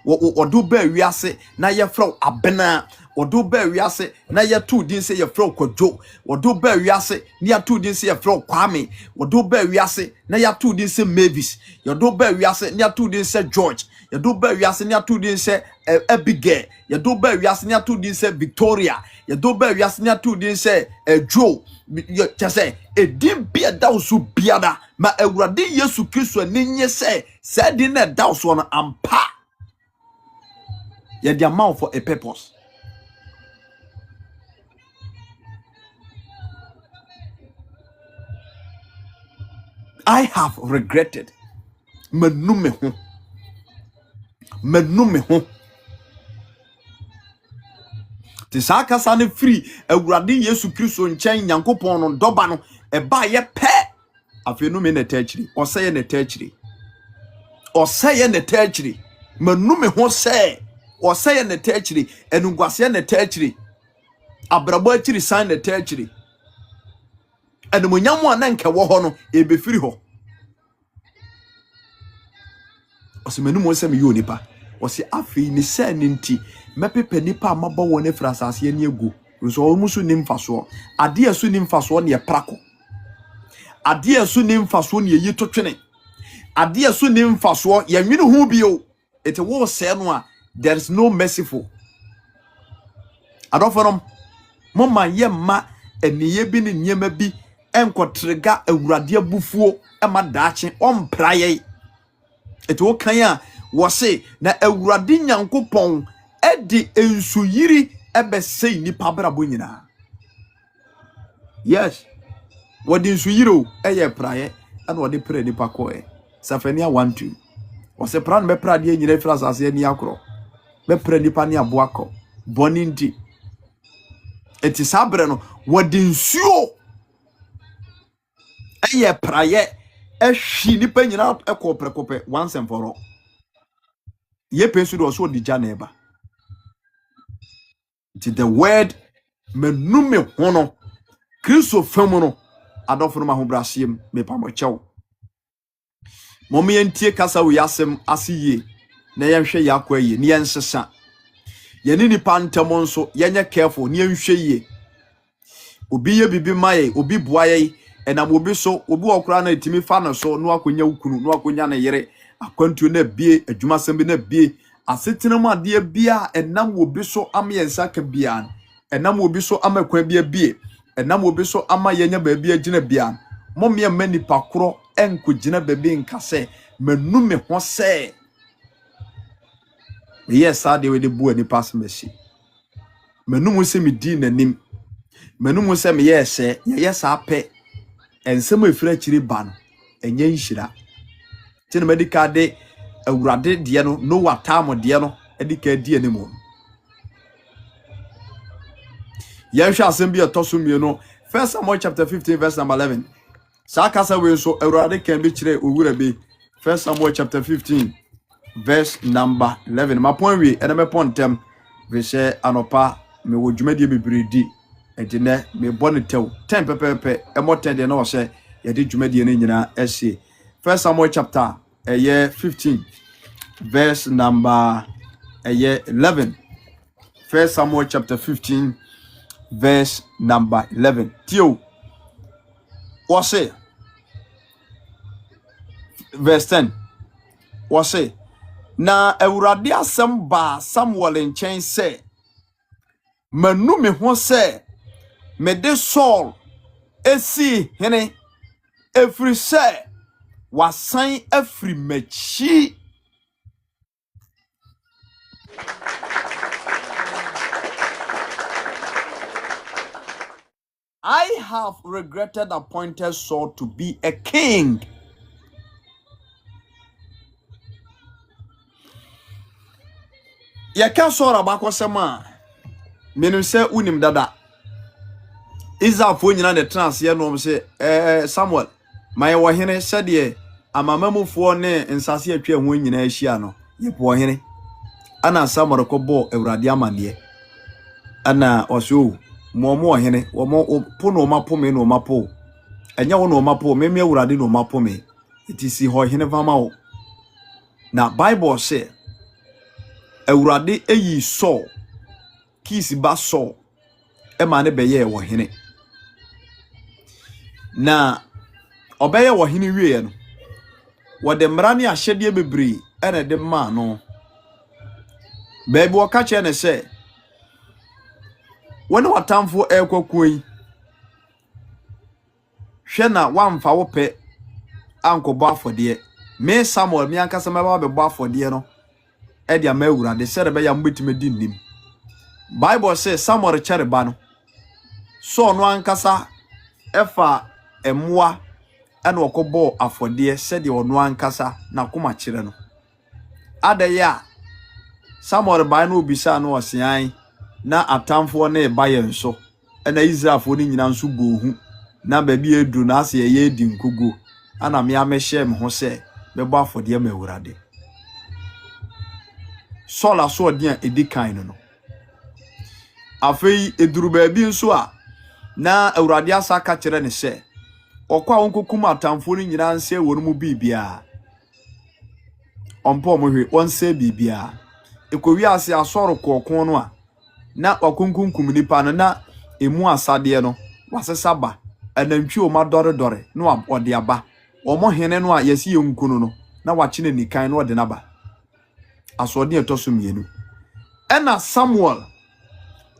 S1: wɔdo ba wiase na yɛfrɛ abena wɔdo ba wiase na yɛto din sɛ yɛfrɛ kwadwo wɔdo ba wiase na yɛto din sɛ yɛfrɛ kwame wɔdo ba wiase na yɛto din sɛ Mavis yɛdo ba wiase na yɛto din sɛ George yɛdo ba wiase na yɛto din sɛ Abigail yɛdo ba wiase na yɛto din sɛ Victoria yɛdo ba wiase na yɛto din sɛ Joe kyɛ edin bia da so biada ma awurade Yesu Kristo ani nye sɛ sɛ na da so no ampa yɛde ama for a purpose. I have regretted manu me ho te saa kasa ne free awurade Yesu Kristo nkyɛn Nyankopɔn no dɔba no ɛba yɛ pɛ afei no me na tachiri ɔsɛyɛ na tachiri manu me ho sɛ ɔsɛyɛ na tachiri enungwase na tachiri abrabɔ akiri san na tachiri enumunyamu a na nke wo hɔ no ebefiri hɔ ɔsɛ manu mo sɛ me yɛ onipa ɔsɛ afei ne sɛ ne nti mepepe nipa amabɔ wɔ ne fra asase ani egu nso ɔmo so nim faso ade aso nim faso ne prako ade aso nim faso ne yi totwene ade aso nim faso ye nwene ho bio ete wo sɛ no a there is no merciful adɔfonom moma ye ma eniye bi ne nyema bi enkotrega awurade abufuo ema daache ompraye ete wo kan a wo se na awurade Nyankopɔn edi ensuyiri ebesei nipa brabo nyina yes wodi nsuyiri o eye praye ana wodi pra nipa koe safania 1-2 wo se pra no be pra de nyina fira asase ani akro be pra nipa ne abo akọ boni ndi eti sabre no wodi nsuo eye praye ehwi nipa nyina ekọ prekope once and for all ye pensu do so di janeba the word menume hono Kristo famu no adofo no mahobrasiem me pamochew momme yentie kasa wo yasem asiye na yenhwe yakwa ye ne yensesa ye ni nipa ntamo nso yenye careful ne yenhwe ye obi ye bibi maye obi boaye enam obi so obi okra na etimi fa no so no akonya ukunu no akonya na yere akwantu na bie adwumasem bi na bie asetena mu ade bia enam obi so amayensa ka bia enam obi so amakwa bia bie enam obi so ama yenya ba bia gina bia momme mani pakro enko gina ba bi nkase manu me ho se yes ade we de bu ani pass mesi manu mu se me di nanim manu mu se me yese yesa pe ensem efira kiri ba no enye nhira tine medical de awurade de no no watam de no edika die ne mu yehwa asem bi etoso mieno 1 Samuel chapter 15 verse number 11 sakasa we so awurade kan bi kire owura bi 1 Samuel chapter 15 verse number 11 ma point we ene me pontem we say anopa me wo dwumadie bebredi edine me bone tew 10 pepepe emoten de na wo say ye de dwumadie ne nyina ese 1 Samuel chapter 15 verse number 11 1 Samuel chapter 15 verse number 11 tio what say verse 10 what say na awurade asem ba Samuel nchen say manu me ho say me de Saul esi hene every say wasan afri machi I have regretted appointed Saul to be a king. ya ka sora bakosema menim se unim dada Izafo nyina ne trans ye no se Samuel my wo hene sede amamamufo ne nsase atwa ho nyina ahia no ye po hene ana Samuel ko bo Awurade amane ana oso mo hene wo po no mapo me no mapo enya wo no mapo me Awurade no mapo me itisi ho hene vama wo na Bible say Awurade eyi so kisi ba so ma ne beye wo hene na obeye wo hene wie no wode mrane ahyede bebre ene de ma no bebi wo ka che ne se woni watamfo ekwakuyi hwe na wamfa wo pe ankobo afode me Samuel mi ankasa meba be bo afode no e dia ma Awurade se rebe ya mbetime di nim Bible says Samuel chere ba no so no ankasa efa emwa ene okobo afode se de ono ankasa na koma kire no adaya Samuel ba no obisa no osian na atamfo na eba ye nso ena Israelfo ni nyina nso bohu na ba bi edu na ase ye edi nkogo ana me amehye me ho se bebo afode ma Awurade sola so odian edikan no afei eduru ba bi nso a na Awurade asaka kire ne se okwa wonkokum atamfo ni nyina nse wonu mu bibia ompo mo hwe wonse bibia ekowi ase asoro kokon no a na wakunkunkum nipa no na emu asade no wasesaba anantwi o madore no ode aba omo hene no a yesi yenkunu no na wachine nikan no ode naba asode etoso mienu ena Samuel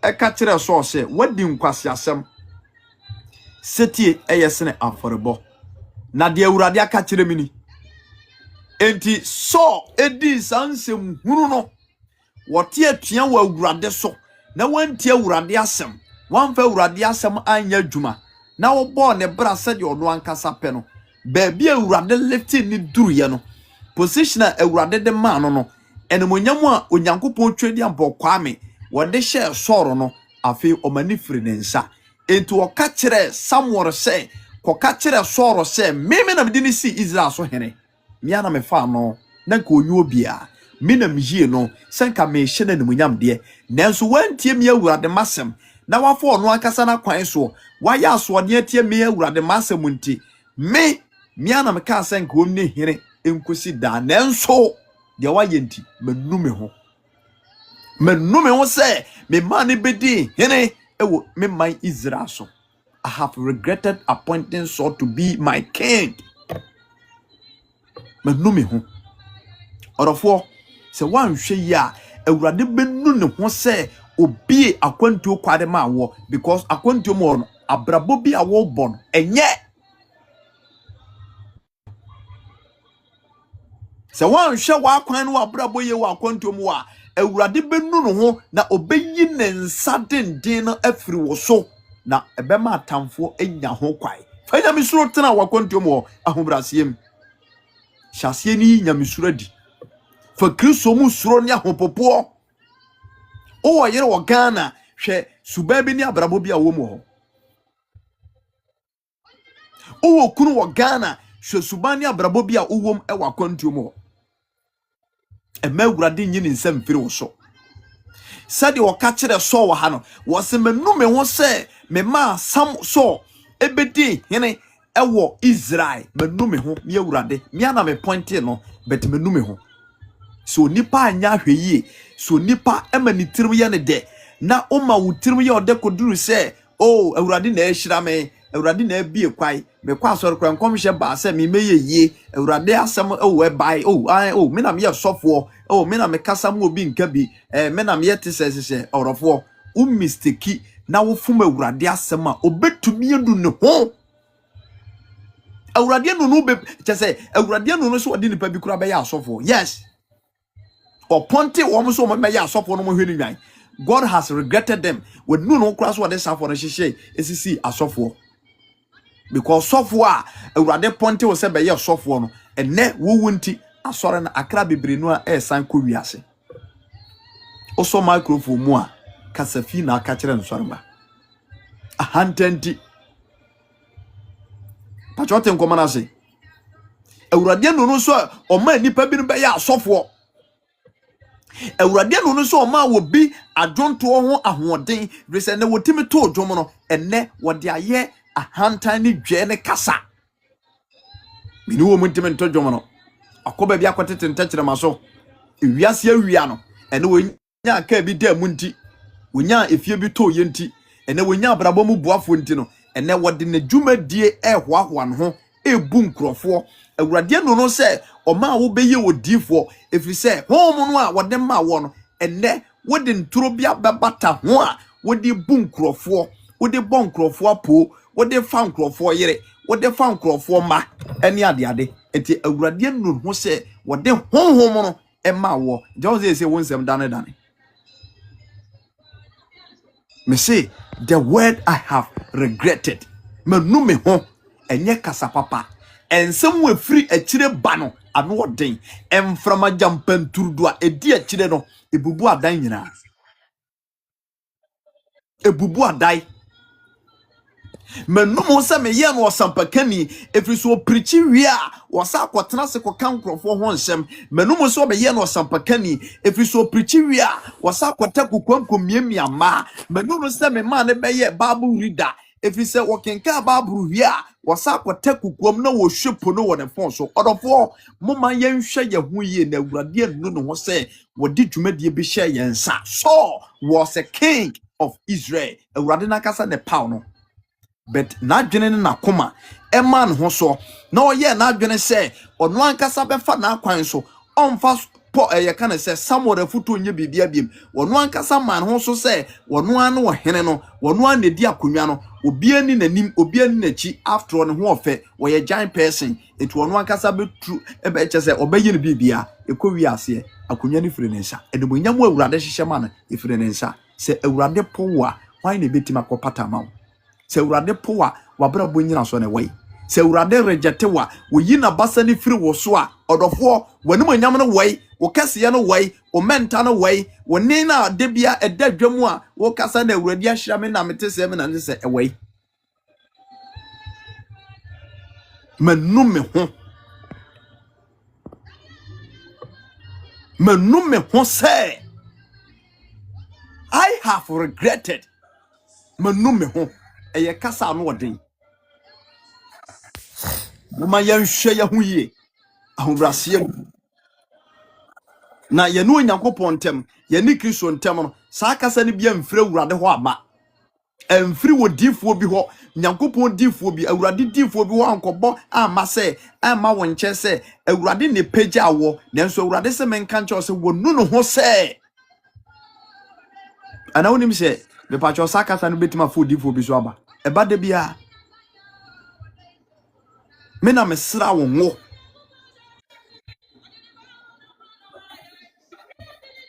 S1: eka kire so se wadi nkwase asem setie eyesene aforebo na de Awurade aka kire mini enti so edi sansem hunu no wote atua wa Awurade so na wantie Awurade asem wanfa Awurade asem anya dwuma na wo bo ne bra se de ono ankasa pe no ba bia Awurade lifti ni duruye no position a Awurade de ma no enemonyam a Onyankopɔn twedi ampo kwame wode hye soro no afi omanifiri ne nsa enti woka kire Samuel se koka kire soro se meme na mede ni si Israel so hene mia na me fa no na nka onyu obia me na mjie no senka me hye na nemonyam de nanso wantie me Awurade masem na wafo ono akasa na kwan so waya asode atie me Awurade masem nti me mia na me ka senka omne hene enkosi da nanso de waye nti manume ho se me mane bedi hene ewo me my Israel so I have regretted appointing Saul to be my king manume ho orofo se wanhwe ya Awurade benu ne ho se obi akwantuo kwade ma wo because akwantuo mo no abrabo bi awo bon enye se wanhwe wa kwan no abrabo ye wa akwantuo mo a Awurade benu no ho na obeyi ne nsa denden no afiri wo so na ebema atamfo enya ho kwai fa nyamesuro tena wa akwantuo mo ahobrasiem hyase ni nyamesuro di fa Kristo mu suro ne ahopopo o yere wo Ghana hwe suba bi ni abrabo bi a wo mu ho o kunu wo Ghana hwe suba ni abrabo bi a wo wom e wa kwantuo mu ho ema Awurade nyi ne nsam firi wo so sade wo ka kire so wo ha no wo se manume ho se me ma sam so ebedi hene ewo Israel manume ho me Awurade me ana me pointing no but manume ho so nipa anya hweye so nipa ema ni tirim ye ne de na oma wo tirim ye ode koduru se oh Awurade na ehira me Awurade na abie kwai me kwa asori kwa nkomhye ba se me meye yie Awurade asem we bai me na me ye sofo me na me kasa mu obi nka bi me na me ye tesese orofo mistake na wo fum Awurade asem a obetumi edu ne ho Awurade no no be chese Awurade no no so odi nipa bi kura be ye asofo yes oponte wo so me ye asofo no mo hwenu nwan God has regretted them with no kura so odi safo no hyehye esisi asofo because software Awurade ponte wo se be ye software no ene wo wunti asore na akra bebre no a esan ko wiase also microphone mu a kasafi na aka kire nsorba ahantanti pachote nkoma na se awurade no so o ma nipa bi no be ya asofo awurade no so o ma wo bi adwonto ho ahoden rese na wotimi to odwom no enne wode aye ahantan ni dwe ne kasa mini wo muntimi to dwom no akoba bi akotete ntachire maso ewiase awia no ene wonya ka bi da munti wonya efie bi to yenti ene wonya abrabọ mu buafo nti no ene wode na dwumadie ehwahoa no ho ebu nkrofo awurade no se oma wo beye wodifo efiri se hom no a wode ma wo no ene wode nturo bia bebata ho a wode bu nkrofo wode bọ nkrofo apo wode fa nkrofo yere wode fa nkrofo ma ene ade enti awurade no ho se wode honhom no ema wo je say wonsem dane me say the word I have regretted manu me ho enye kasa papa ensem we free akire ba no ano oden emframa jampanturdu a edi akire no ebubu adan nyina ebubu adai manu mo se me ye no osampakani efiri so preachi wi a wasa akotena se koka nkrofo ho nsem manu mo so be ye no osampakani efiri so preachi wi a wasa akota kokwankomiamia ma manu no se me ma ne be ye bible reader efiri se wokenka bible wi a wasa akota kokwam na wo hwepo no wo ne fon so odofo mo ma ye nhwe ye ho ye na awurade anu no ho se wodi dwumadie bi hye ye nsa so was a king of Israel awurade nakasa ne paw no but na dwene na koma eman ho so na oye na dwene se ono ankasa befa na akwan so onfa po ye kana se Samuel afuto nye bibia biem ono ankasa man ho so se ono an wo hene no ono an edi akonwa no obi ani nanim obi ani nachi after on ho ofe wo ye giant person etu ono ankasa betru ebe che se obaye ne bibia ekowi ase akonwa ni fire ne nsa edebonyam awurade hyehye ma no efire ne nsa se awurade powa hwan ne betima kopata ma se urade powa wabra bonyina so ne wai se urade rejete wa woyi na basa ni firi wo so a odofo wanum anyam no wai wo kase no wai o menta no wai woni na debia edadwamu a wo kasa na urade ahira me na metese me na ne se wai manum me ho say I have regretted manum me ho eye kasa no odin mama yanhwe ya huye ahobrase na ye no onyankopon ntem ye ni Kristo ntem no saa kasa ne bia mfre awurade ho ama emfri wo difo bi ho nyankopon difo bi awurade difo bi ho ankobo ama se ama wo nche se awurade ne pagya wo nanso awurade se menka nche se wonu no ho se ana wonim se me pacho saa kasa no betima fo difo bi so aba eba de bia mena mesra wo ngo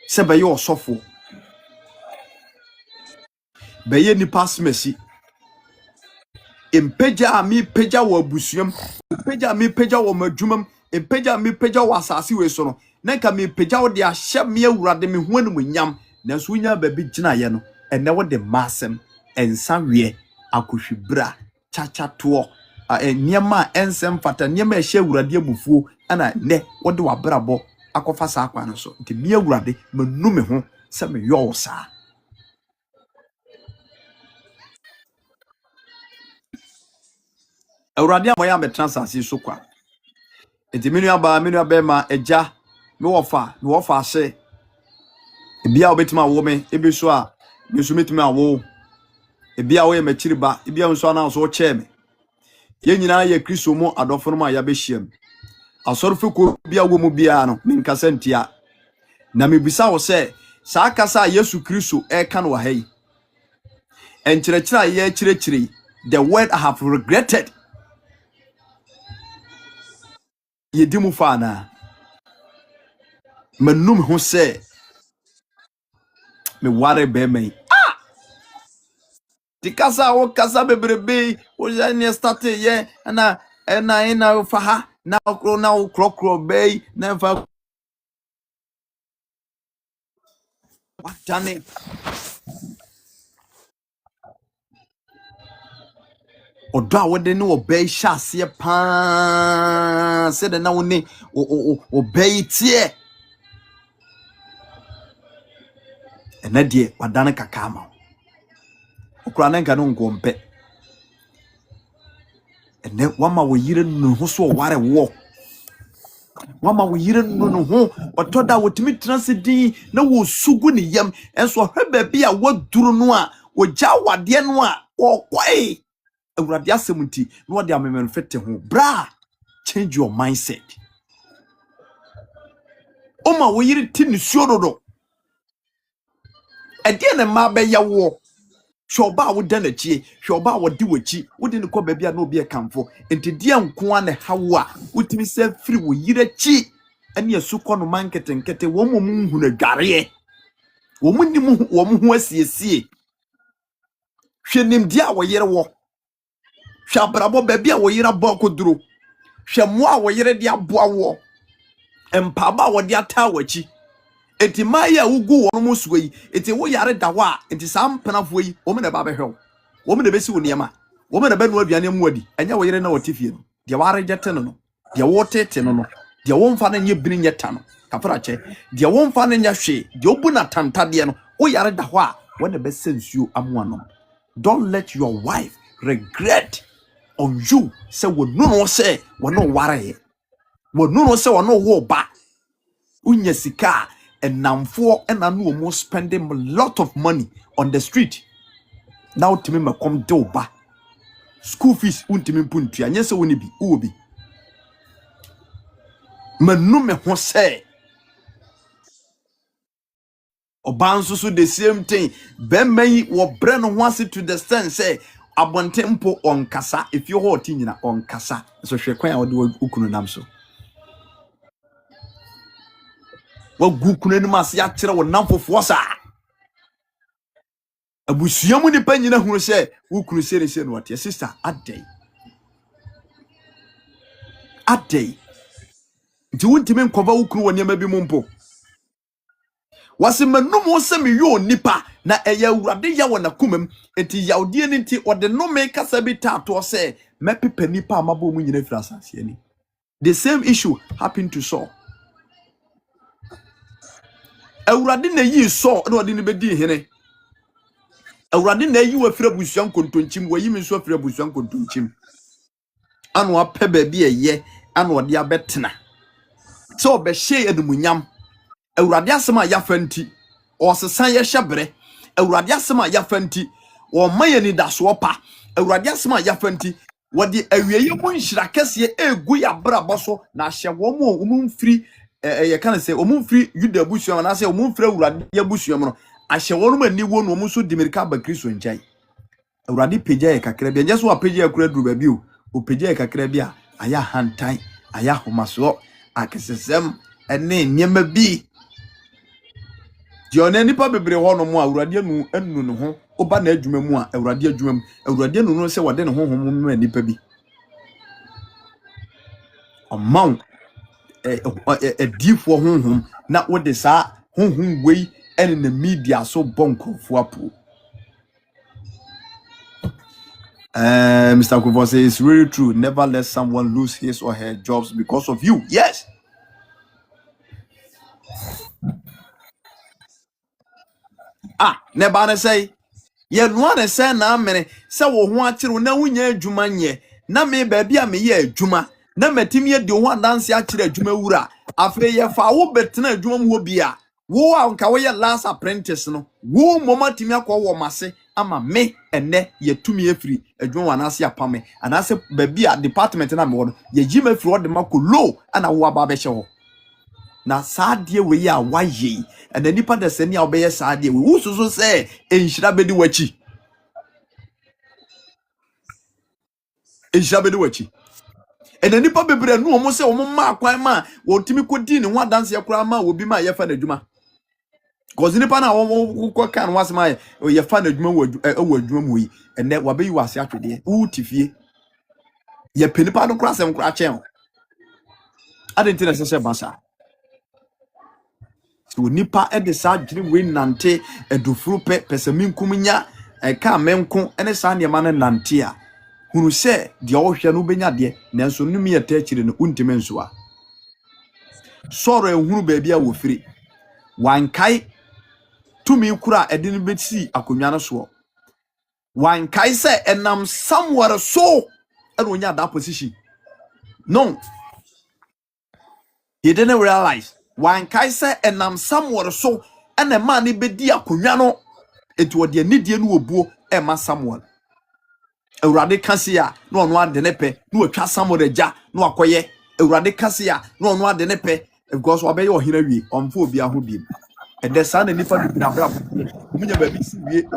S1: se be yo sofo be ye nipa smesi empeja mi peja wo abusuam empeja mi peja wo madwumam empeja mi peja wo asase we so no nanka mi peja wo de ahye me awurade me ho animonyam nanso nya ba bi gina ye no ene wo de masem ensa wie akohwibra chacha to niema ensem fata niema ehye awurade abufuo ana ne wo de wabrabo akofa sa akwa no so nti mi awurade manu me ho se me yo sa awurade amoya me transasi so kwa enti menu aba ma eja me wofa ase ebia obetima wo me ebi so a me so metima wo ebia wo ye machiriba ebia nso ana so che me ye nyina ye Kristo mu adofo no ma ya behiem asorofo ko bia wo mu bia no me nkasa ntia na mebisa wo se saa kasa Yesu Kristo e ka no wa hai enkyerɛkyerɛ ye kyerɛkyerɛ the word I have regretted ye dimu fana manum ho se me ware be me di kasa wo kasa bebrebe wo ja ne start ye na fa ha na krokro be na fa wadane odo a wode ne obey hyase pa se de na woni obey tie ena de wadane kakama okura na nka no ngompe ene wama wo yire no ho so ware wo wama wo yire no ho otoda wotimi transidin na wo sugu ne yam enso hweba bia waduru no a ogya wade no a okwai awurade asemunti no wode amemenu fete ho bra change your mindset oma wo yire ti ne suododo ede ne ma be yawo hwoba wo da na chie hwoba wo de wachi wo de ne ko ba bia na obi e kamfo enti de nko a ne hawo a wotimi se firi wo yire chi ene asukọ no market nkete wo mo mu na dware wo mu ni mu wo mu ho asiesie hwenim de a wo yire wo hwabrabo ba bia wo yire bo koduro hwemo a wo yire de aboa wo empaba wo de ata wachi enti maya ugu wono musuo yi enti wo yare dawa enti sam penafo yi wo me na ba behwe wo me na besi wo niema wo me na benu aduane mu adi anya wo yire na wo tifie no de ware jete no de wo tete no de wo mfa na nye bini nyeta no kafra che de wo mfa na nya hwe de obu na tantade no wo yare dawa wo na bese nsuo amoa no. Don't let your wife regret on you say wo no say wo no ware wo no say wo no wo ba unya sika and namfo and anu omo spending a lot of money on the street now timi makom de oba school fees untimi puntu anye se woni bi uobi manu me ho se oba nso so the same thing ben mai wo bre no ho ase to the sense say abontempo onkasa if you hot nyina onkasa so hwe kwan a wo de ukunu nam so wa gukunu ni mas ya kire wo namfofo sa abusuamu ni pa nyina hunu se ukunu se no what sister adey nti wuntimi nkova ukunu woni ma bi mumpo wase manum wo se me yo nipa na eya awurade ya wona kumam enti yawde ni nti ode no me kasa bi tato se mepepa nipa amabo mu nyina fira asase ani. The same issue happened to Saul. Awurade na yi Saul na ode ni bedi hene. Awurade na yi wa fira busuan kontonchim wa yi me so fira busuan kontonchim anu apɛ baabi eye anu ode abetena so be hye adumunyam awurade asema ya fanti o sesan ye hyebre awurade asema ya fanti o mayani daso pa awurade asema ya fanti wode awieye mu nhira kese egu ya brabo so na hye wo mu omumfiri ye kan se omumfiri yuda busuam na se omumfiri awurade ya busuam no ahye wo no mani wo no omso dimirika ba kristo nchai awurade pagya ye kakra bia njeso apagya akura duru baabi o pagya ye kakra bia aya hantan aya homaso akesesem ene nyema bi Dione nipa bebre ho no mu awurade anu no ho oba na adwuma mu a awurade adwuma mu awurade anu no se wode ne honhom mu nipa bi amount difo honhom na wode sa honhom wei ene na media so bonkrofo apo. Mr. Kuvo says it's really true. Never let someone lose his or her jobs because of you. Yes. Never na say ye no na say na amene say wo ho akire na wunya adwuma nye na me baabi a me ye adwuma na matimi ye de ho adanse akire adwuma wura afi ye fa wo betena adwuma mu bia wo anka wo ye last apprentice no wo moma timi akọ wo mase ama me ene ye tumi afiri adwuma wanase apame anase baabi a department na me wo ye jima afiri wo de mako low ana wo aba be hye ho na saadie we ya waye and nipa de sani a obeye saadie we wususu se enhira bedi wachi and nipa bebre nu omo se omo ma kwan ma wo timi kodi ne ho adanse yakura ma obi ma ye fa na adwuma cause nipa na wo kan wasema ye fa na adwuma wo adwuma mu yi ene wabeyi wase atwede wo tifie ye penipa no kura sem kura chen adentina se basa nipa e de sa adwene we nante edufuru pese minkum nya ka menko ene sa ne ma nante a hunu se de ohwe no benya de nanso num ye ta akire no untime nso a soro ehunu ba bia wo firi wankai tumi kura edin beti akonwa no so wankai se enam somewhere so eno nya that position no he didn't realize wankai se enam somewhere so ene man ni bedi akonwa no etu ode anidie no obuo e ma Samuel Ewurade kasia no ono ade ne pe no atwa Samuel agya no akoye Ewurade kasia no ono ade ne pe because obeye ohina wie omfo obi ahodiem ede sa na nipa bi na bra munya ba bi si wie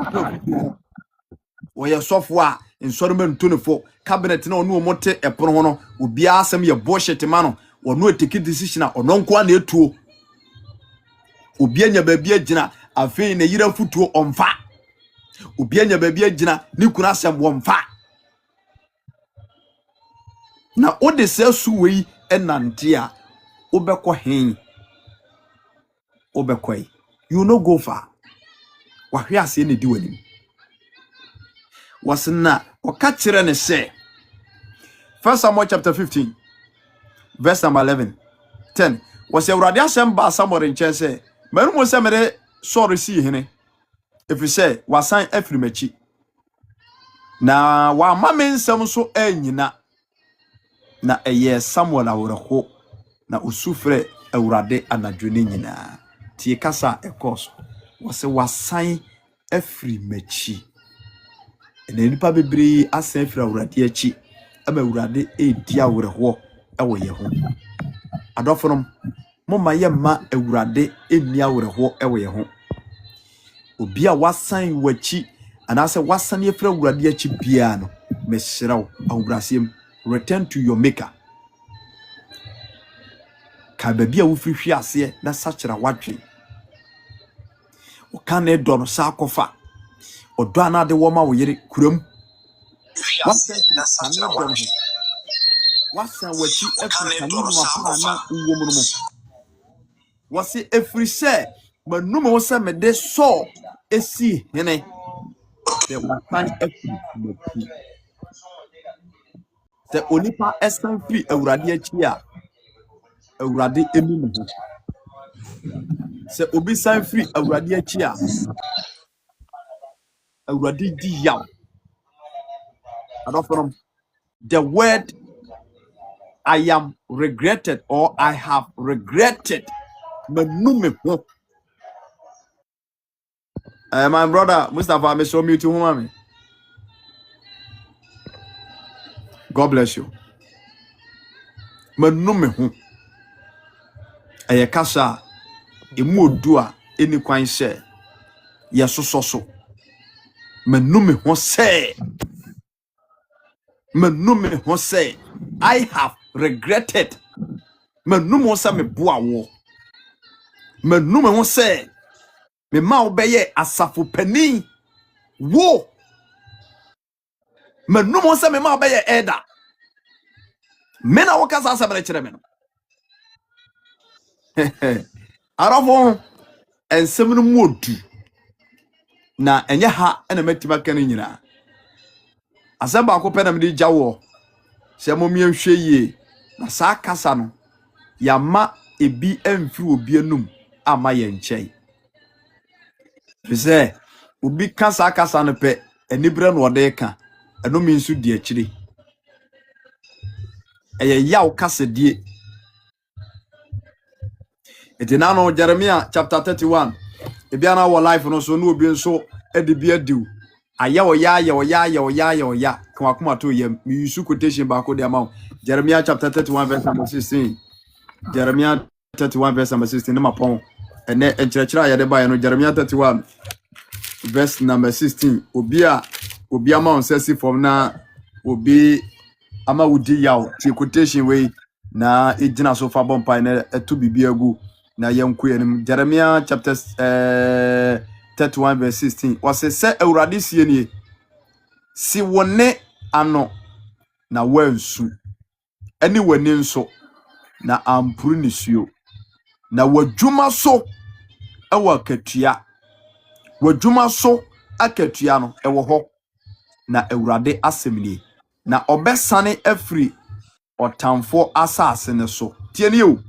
S1: oye sofo a nsoro mantunefo cabinet na ono omote epono ho no obi asem ye bullshit ma no ono etiki decision a ono nko na etuo obi anya ba bi agina afei na yira futuo omfa obi anya ba bi agina ni kuna asem womfa na ode se suwei enante a obekọ hen obekọ you no go far wahwe ase ne di wanim wasna oka kire ne se 1 Samuel chapter 15 verse number 11 10 was Ewurade asem ba Samuel nchen se manu mo se mere sorry si hene if you say wasan afirimachi na wa mamensem so anyina na eye Samuel awreho na usufre Ewurade anadwene nyina tie kasa ekoso wose wasan afirimachi ene nipa bebre asan afiri Ewurade achi ama Ewurade edi awreho ewo ye ho adofonom moma ye ma Ewurade eni awreho ewo ye ho obi a wasan wachi anase wasan afiri Ewurade achi bia no mesiraw awbrasiem return to your maker ka babia wo firi hwe ase na sachira wadwe o kan e do no sa kofa odo anade wo ma wo yere kuram wasan wachi afiri kanunu afana na uwo mu no wasi efiri se manum wo se mede so esi hene the wasan afiri machi the onipa esan free Ewurade achi a Ewurade emi mu ho se obi san free Ewurade achi a Ewurade di yaw adofrom the word I am regretted or I have regretted manum ho my brother Mustafa me show me to home. God bless you. Manum ho eye kasa emu odu a eni kwan se yesososo manum ho se I have regretted manum ho se me boa wo manum ho se me ma obeye asafo pani wo manum ho se me ma obeye eda mena wo kasa asabere kire me no arafo ensem no mu odu na enye ha ena matima kan nyina asaba akopɛ na me jawo se momie hwe yie na saa kasa no ya ma ebi emfiri obi anum ama ye nkyɛn fise obi kasa no pɛ enibre no ɔde ka eno mi nso di akire eye yaw kasa die etinano Jeremiah chapter 31 ebiana wo life no so no obi nso edibia diu aya oya kwa kuma to ye mi use quotation ba ko de amount Jeremiah chapter 31 verse number 16 Jeremiah 31 verse number 16 na mapon ene enkyerɛkyerɛ ya de ba no Jeremiah 31 verse number 16 obi ama on sesi from na obi ama wudi yaw ti quotation we na ejina so fa bompa na eto bibia gu na yenku yenim Jeremiah chapter 31 verse 16 wase se Ewurade sie nie si wone ano na wansu ani wani nso na ampuru ni suo na wadwuma so ɛwɔ akatua wadwuma so akatua no ɛwɔ hɔ na Awurade asɛmnie na ɔbɛsane afiri ɔtamfo asase ne so tie ne o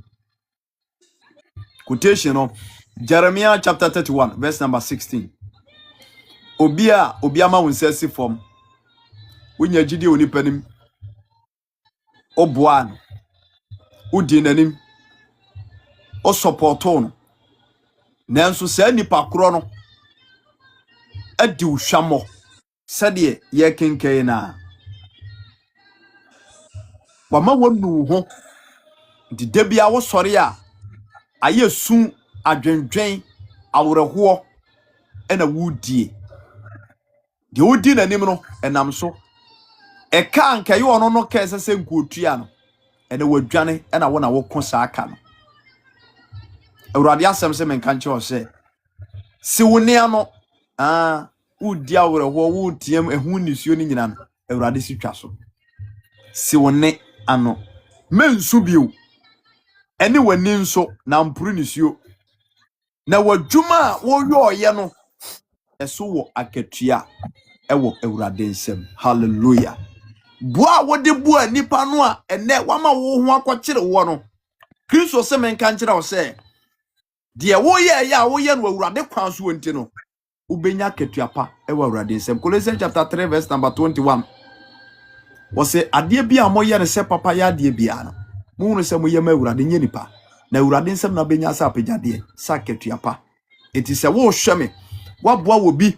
S1: quotation no Jeremiah chapter 31 verse number 16 obi ama wo nsa si fam wonya gidi onipa nim oboa no udi nanim o supporto no nanso saa nipa koro no adi uhwamo sɛdeɛ ye kenkan na wama wonu ho di da bia wo sɔre a ayɛ su adwendwen awerɛhoɔ ɛna wudie de wudi nanim no ɛnam so ɛka anka yɛ ɔno no ka ɛsɛ nkuotua no ɛna wadwane ɛna wo na wo ko saa aka no Awurade asɛm sɛ menka nkyɛ sɛ si wo nea no wudi awerɛhoɔ wutiam ɛho nisuo no nyina no Awurade si twa so si wo ne ano mensu bio ɛne wani nso na mpuru nisuo na wadwuma a woyɔɔyɛ no ɛso wɔ akatua ɛwɔ Awurade nsɛm hallelujah boa wode boa nipa no a ɛnɛ wama wo ho akɔkyere wo no Kristo sɛ menka nkyerɛ wo sɛ deɛ woyɛ ya woyɛ no Awurade kwan so nti no ubenya akatua pa ɛwɔ Awurade nsɛm Colossians chapter 3 verse number 21 wɔsɛ adeɛ bi a moyɛ no sɛ papa yɛ adeɛ bia no muhunu sɛ moyɛ ma Awurade nyɛ nipa na Awurade nsɛm na benya sɛ apagyadeɛ sɛ akatua pa eti sɛ wo hwɛ me waboa wo bi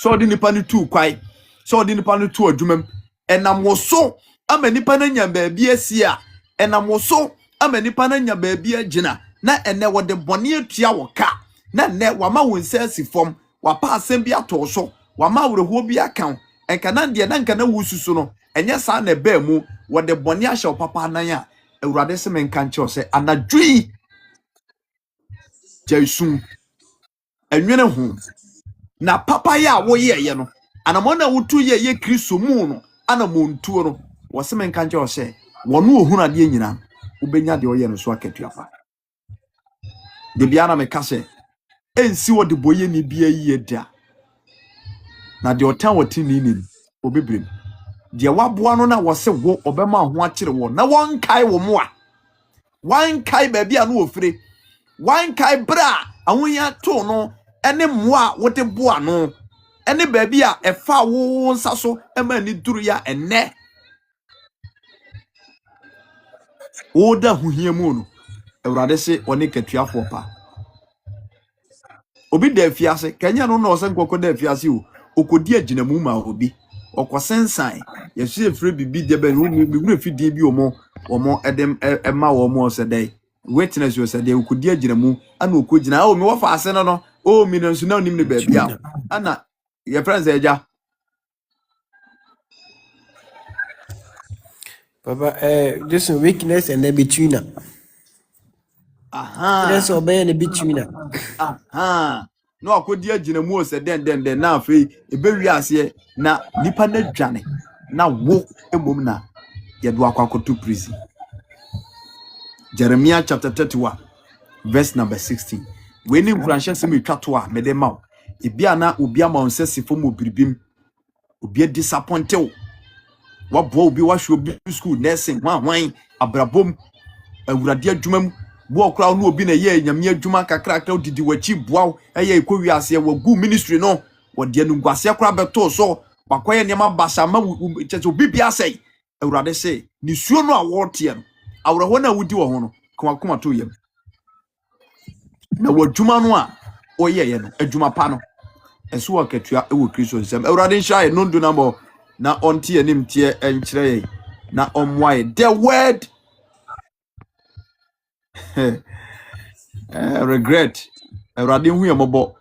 S1: sɛ ɔde nipa no tu kwai sɛ ɔde nipa no tu adwumam ɛnam wo so ama nipa no nya baabi asi a ɛnam wo so ama nipa no nya baabi agyina na ɛnɛ wɔde bɔne atua wo ka na ɛnɛ wama wo nsa asi fam wapa asɛm bi ato so wama awerɛhoɔ bi aka ɛnka na deɛ na nka na wususu no ɛnyɛ saa na ɛbaa mu wɔde bɔne ahyɛ wo papa anan a Awurade sɛ menka nkyɛw sɛ anadwoi jaisun enwene ho na papa ya woyɛ ye no anamɔ na wotu ye Kristo mu no anamontuo no wɔsɛ menka nkyɛw sɛ wɔno ohunu ade nyina wobenya de ɔyɛ no so akatuafa de bia na meka sɛ ensi wo de boye ni bia yie da na de ɔtan wɔte ni obebrem de waboa no na wɔsɛ wo obɛma ho akyere wo na wɔnkae wo mo a wankae baabi a no ofire wankae bra ahonya to no ene mmoa wote boa no ene baabi a ɛfa wo nsa so ɛma ni duru ya ene wo da huhia mu no Awurade se one katuafo pa obi da afiase kanya no na ɔsɛ nkɔkɔ da afiase o okodi agina mu ma obi ɔkɔsensan yɛhye efre bibi de ba no migure fidie bi omo edem ema omo ɔsɛ dai witness yo sɛ de okodi agina mu ana okogina o me wo fa ase no o mi nanso na onim ne ba bia ana ye friends eja
S2: Papa, this weakness and the between. That's obey the between.
S1: No akodi agina mu o sɛ den na afei ebewi ase na nipa na dwane na wo emom na ye do akwakoto prison. Jeremiah chapter 31 verse number 16. We ni nkuranhye se metwa to a mede ma wo ebia na obi ama onse sifo mo biribim obi disappointed wo wabo obi wahwe obi school nursing hwan abrabom Awurade adwumam bo okra no obi na ye nyame adwuma kakrakra odidi wachi boaw eye ekowi ase wagu ministry no wode anu ngwase kra beto so wakoye nema basa ma cheche obi bia sei Awurade se ni suo no a wote no awreho na wudi wo ho no koma to yam na wadwuma no a oyɛ ye no adwuma pa no ɛso akatua ɛwɔ Kristo nsɛm Awurade nhya ye no ndu na mo na onti anim tie enkyerɛ ye na omwae the word regret Awurade hu ye mobo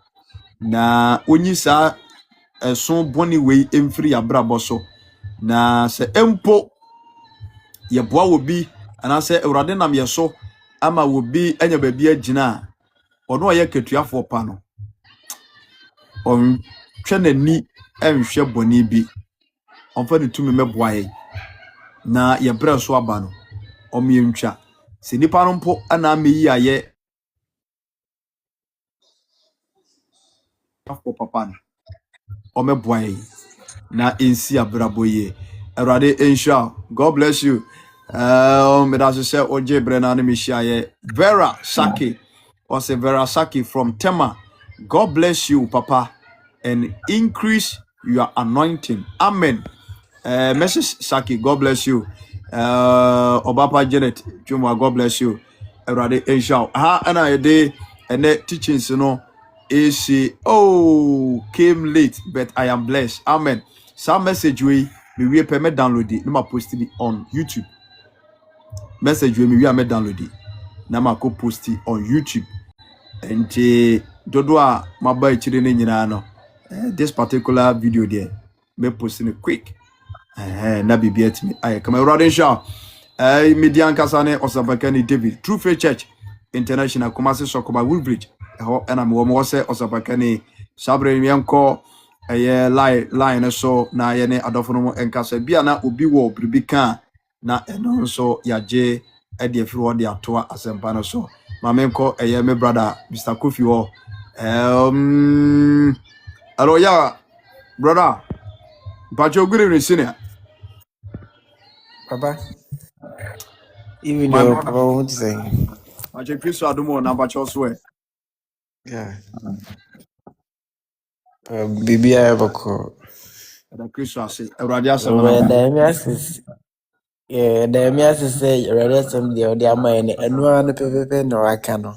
S1: na onyi saa ɛso boni wei emfiri abrabɔ so na se empo ye boa obi anase Awurade nam ye so ama obi anya baabi agina ono ɔyɛ katuafo pa no on hwɛ nani enhwɛ boni bi onfa ne tumi meboa ye na ye brɛ so aba no ɔmyentwa se nipa no mpo ana ameyi ayɛ for papa no omeboy na ensi abrabo ye Erade Insha. God bless you. Me that's say Oje Brenna ne Mishaye. Vera Saki. Or say Vera Saki from Tema. God bless you, Papa, and increase your anointing. Amen. Mrs. Saki, God bless you. Obapa Janet, Chuma, God bless you. Erade Insha. Ha and I day and that teachings, you know, is she came late, but I am blessed. Amen. Some message we me permit download it. No ma post it on YouTube. Message we me download it. Na ma ko post it on YouTube. And dodo a ma ba chire ne nyina no. This particular video there, me post it quick. Na bibia timi. Ay come Erade Insha. Median Kasane Osabakani David. True Faith Church International Kumasi Sokoba Woodbridge. And I'm Womose Osabakani Sabre Mianko. Line so na ye ne adofo enkasa bia na obi wo bribika na eno so yaje e de firi wo de atoa asempa no so ma menko me brother Mr. Kofi wo hello ya brother Pacho good evening senior
S2: Papa. Even
S1: my
S2: though
S1: brother
S2: Papa won't say.
S1: Pacho Kristo adumo na Pacho so
S2: Yeah. Bibi ayabako.
S1: da Kristo ase Awurade asem na
S2: Where
S1: ma
S2: the emiasis. Yeah, the emiasis say ready some the other man and one pepe no akano.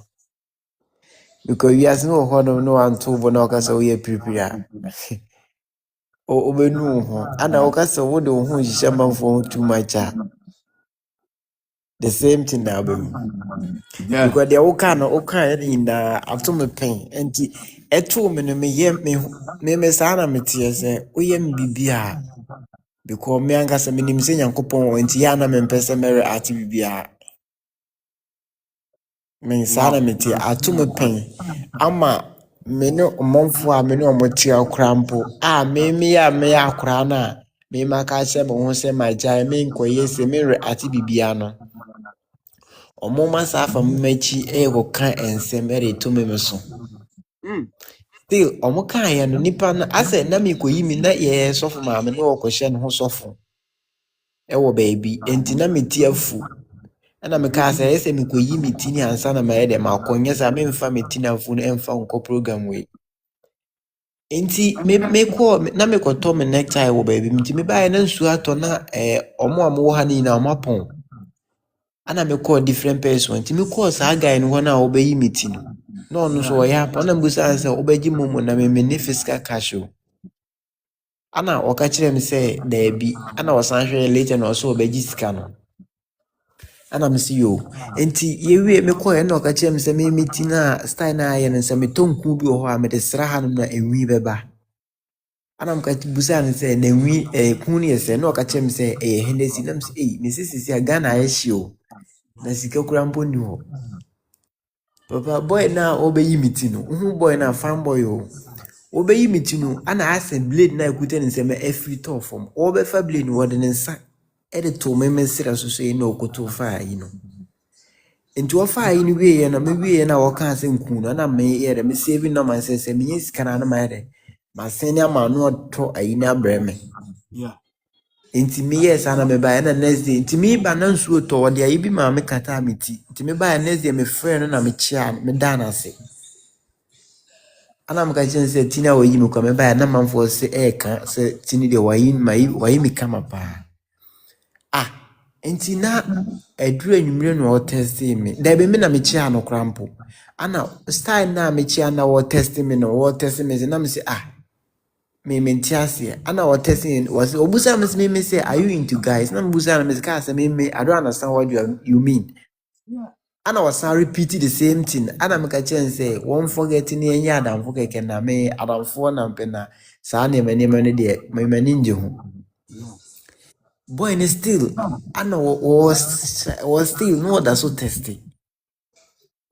S2: Because you has no one no one to bonoka so we prepare. O obenu ho. Ana okasa wo de ho hihye for too much. The same thing now be.
S1: yeah
S2: Because the oka in the after pain and eto me no me sana metie se oyem bibia because me ankasa me nim se Nyankopɔn enti ya na me mpese mere ati bibia me sana
S1: wow
S2: metie ato me pain ama me no omonfo a me no omotie okrampo me ya akora na me maka che me ho se magya me nkoye se mere ati bibia no omo masa afa me machi e go kan ensem e to me so. Still, omo kan ya no nipa na ase na me koyi mi na ye sofo ma me no okɔhye no ho sofo. E wo baby, enti na me ti afu. Na me ka ase ese me koyi mi ti ni ansa na ma ye de ma konye sa me mfa me ti na afu no emfa nko program we. Enti me ko na me kɔtɔ me necktie wo baby, enti me ba ye na nsu atɔ na omo a mo wo ha ni na omo apon. Ana me call different person, enti me call sa guy no na obeyi mi ti no. No no so ya pa na mbusa ansa obeji momo na me ne physical cash o. Ana waka kyerɛ me sɛ daabi ana wɔsan hwɛ later na ɔsɛ ɔbɛgye sika no ana me sɛ yo enti yɛwie mekɔɛ na ɔka kyerɛ me sɛ memeti no a style no ayɛ no sɛ metɔ nku bi wɔ hɔ a mede sra ha no na ɛnwi bɛba ana mka busaa no sɛ na nwi ku no yɛ sɛ na ɔka kyerɛ me sɛ ɛyɛ Hennessy na me sɛ ei me sɛ sisi a Ghana ayɛhye o na sika kura mpo ni hɔ papa boy na ɔbɛyi me ti no wohu boy na fan boy o obeyi me ti no ana ase blade na ekuta ne nsɛm afiri tɔ fam ɔbɛfa blade no wɔde ne nsa ɛde to me sira so yi na okoto fa yi no nti ɔfa yi no wie na me wie na wɔka ase nku no na me yɛ de me save no man sɛ me sika na ma yɛ de ma sɛn ama no ɔtɔ ayi na brɛ me
S1: yeah
S2: nti me yɛ sa na me ba na next day nti me ba na nsuo tɔ wɔde ayi bi ma me kata me ti nti me ba next day me frɛ no na me kyia me da na ase ana mka kyerɛ sɛ tina wayi me kwa me ba na manfo sɛ ɛka sɛ tini de wayi me kama pa enti na aduru anwumre no testi me da be me na me kyia no krampo ana style na me kyia na testi me na me sɛ me mentiase ana testi was obusa me say are you into guys na mbusa na me ka sɛ me I don't understand what you mean ana wasan repeat the same thing ana meka kyerɛ say won't forget ni enya adamfo keke na me adamfo na mpe na saa ne mani no de me mani nje ho boy ni still ana was still no that so testing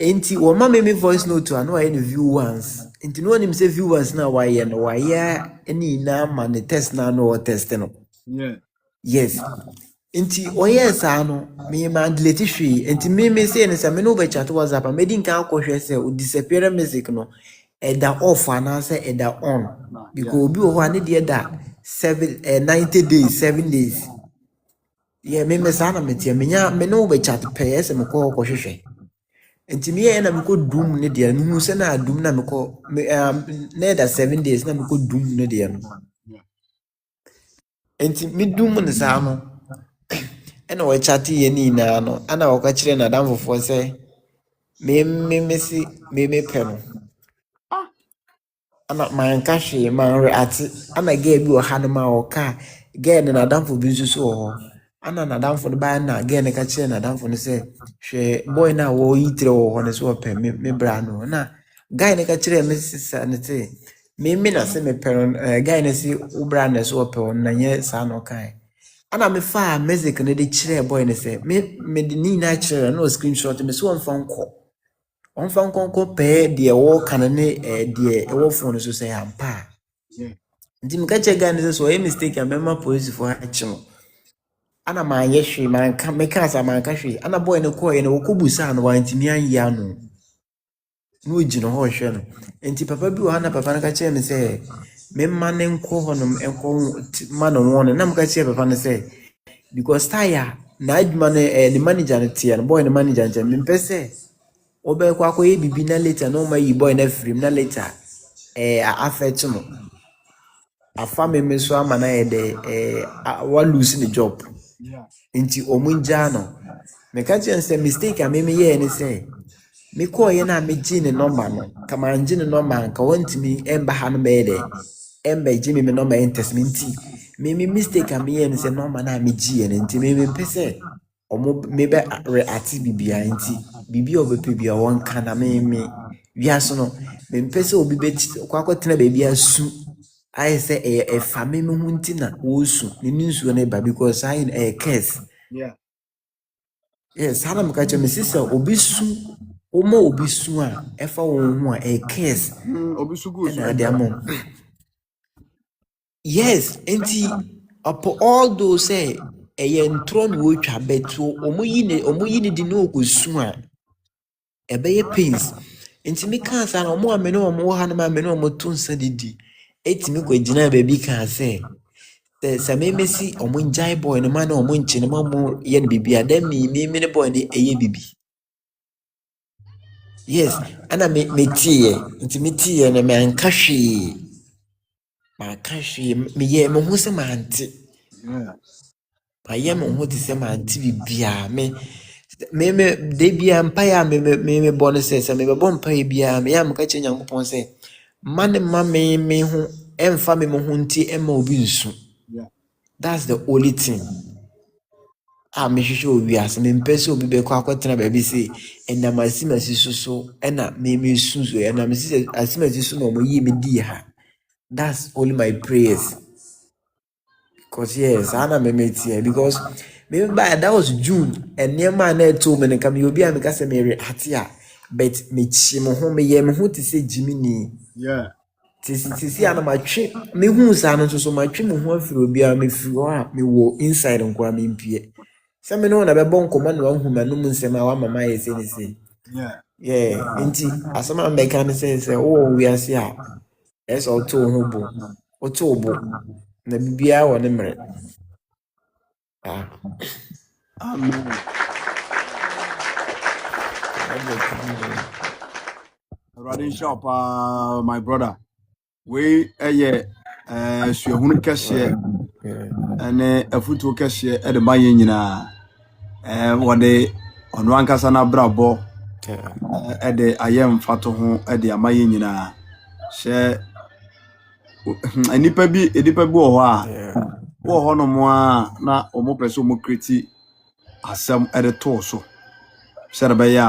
S2: enti wo ma me voice note to ana why view once enti no nim say view once na why no why any na ma ne test na no test no
S1: yeah
S2: yes enti oye saa no me man delete hwe enti me say ne say me no be chat WhatsApp me din kan akɔhwɛ say o disappear music no ɛda off anaasɛ ɛda on because obi wɔ hɔ a ne deɛ da 90 days 7 days me saa na metia menya me no be chat pɛ ɛsɛ mekɔ kɔhwehwɛ nti me yɛ na mekɔ dum ne deɛ no hu sɛ na dum na mekɔ na ɛda 7 days na mekɔ dum ne deɛ no nti me dum ne saa no ɛna wɔ chat yɛ ni na no ana wɔka kyerɛ na dan fofoɔ sɛ me pɛ no ana manka hwee manre ate ana gɛ bi wɔ ha no ma wɔka gɛ ne nadamfo bi nso so wɔ hɔ ana nadamfo no baa na gɛ ne ka kyerɛ nadamfo no sɛ hwɛ boy na wɔyi tire wɔ hɔ no so wɔpɛ me bra no na guy ne ka kyerɛ me sisa ne te me na sɛ me pɛ no guy ne si wo bra ne so wɔpɛ wɔ na nyɛ saa no kan ana me fa music ne de kyerɛ boy ne sɛ me de ni na kyerɛ no screenshot me so wɔmfa nkɔ ɔmfa nkɔnkɔ pɛɛ deɛ wɔka no ne deɛ ɛwɔ phone so sɛ ampa nti meka kyerɛ guy ne sɛ so ɔyɛ mistake a mɛma polisifoɔ akye no ana maanyɛ hwee meka sa manka hwee ana boy no kɔɔyɛ no wɔkɔbu saa no wantumi anyɛ ano na ɔgyina hɔ ɔhwɛ no nti papa bi wɔ ha na papa no ka kyerɛ me sɛ memma ne nkɔ hɔnom nkɔ ma no wɔ no na meka kyerɛ papa no sɛ because tire na adwuma no ne manager no teɛ no boy no manager nkyɛn mempɛ sɛ obekwa akɔyɛ bibi na later na ɔma yi boy na frame na later affect no afa me so ama na yɛ de wa lose the job nti omunja no me ka kyerɛ sɛ mistake a me yɛ ne sɛ me kɔɔ na me gye ne number no kama ngye ne number nka wɔntimi emba ha no bɛyɛ de emba gye me number interest me mistake a me yɛ ne sɛ number na me gye ne nti me pɛ sɛ ɔmo me bɛ react bibia nti bibia obepe bia wɔnka na me wiaso no me mpɛ sɛ obi bɛ kwakɔtena baabi asu ayɛ sɛ ɛfa me ho nti na wɔsu ne nsuo ne ba because I curse yes hana meka kyerɛ me sister obi su ɔma obi su a ɛfa wɔn ho a curse
S1: obi su go
S2: na ade amon yes nti upon all those say ntro no wotwa beto omo yi ne di no okosu a ɛbɛyɛ pains nti me ka sa na omo amene omo ha na ma amene omo to nsa didi etimi ko gyina baabi ka sɛ sɛ memesi omo njai boy no ma na omo nche no ma mo ye no bibia da me ne boy ne ɛyɛ bibi yes ana me tie nti me tie na me anka hwee me ye me ho sɛ ma ante ayɛ me ho te sɛ ma ante bibia me de bia mpa ya me bɔ no sɛ me bɔ mpa ya bia me ya mka kyerɛ Nyankopɔn sɛ ma ne ma me ho emfa me ho nti emma obi nsu that's the only thing me hwehwɛ obi ase me mpɛ sɛ obi bɛkɔ akɔtena baabi sɛ ɛnam asimasi so ɛna me nsu so ɛnam asimasi so na ɔmo yi me di ha that's only my prayers because yes ana me metia because me by that was June and near man na to me nka me obi a me ka se me react but me chi me ho me ye me ho te se Jimini tisi ana ma twe me hu sa no so ma twe me ho afiri obi a me firi ho a me wo inside nkwa me mpie se me no na be bon koma na hu ma no mu nsem a wa mama ye se ni se nti asama me ka ne se wo wi ase a eso to ho bo o to bo na bibia wo ne mre
S1: amen Radin shop my brother we suahunu kɛseɛ ɛne afutuo kɛseɛ ɛde ma yɛn nyinaa wɔde ɔno ankasa na brabɔ ɛde ayɛ mfato ho ɛde ama yɛn nyinaa hyɛ enipa bi wɔ hɔ a wɔ hɔ no mo a na ɔmo pɛ sɛ ɔmo kriti asɛm ɛde too so sɛ de bɛyɛ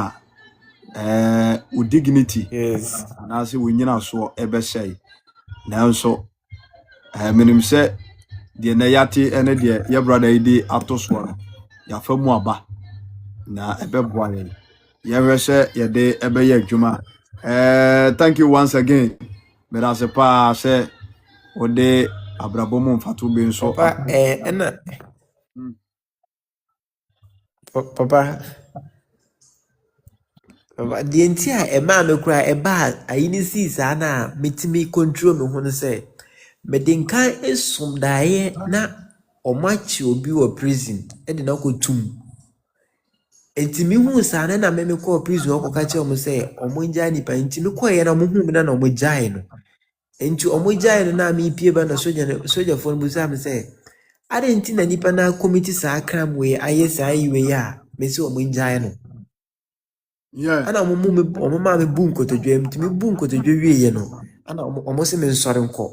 S1: a wo dignity
S2: yes
S1: na sɛ wo nyina so ɛbɛhyɛ nanso menim sɛ deɛ na yate ene deɛ ye brother yi de ato so no ya fa mu aba na ɛbɛboa yɛn yɛhwɛ sɛ yɛde ɛbɛyɛ adwuma thank you once again merase pa sɛ ode abrabɔ mu mfato bi nso
S2: papa ɛna papa deɛ nti a ɛmaa me koraa ɛbaa ayi ne sii saa na metumi control me ho no sɛ mede nkan esum daeɛ na ɔmo akye obi wɔ prison ɛde na kɔtum nti mehu saa na me kɔɔ prison ɔkɔka kyerɛ ɔmo sɛ ɔmo ngyae nipa nti mekɔɔyɛ na ɔmo hu me na ɔmo gyae no nti ɔmo gyae no na mepie ba na sogyafoɔ no busaa me sɛ ade nti na nipa na committee saa crime wei ayɛ saa yiwe a mesi ɔmo ngyae no
S1: Yeah.
S2: ana ɔmo maa me bu nkotodwe nti me bu nkotodwe wie no ana ɔmo sɛ me nsɔre nkɔ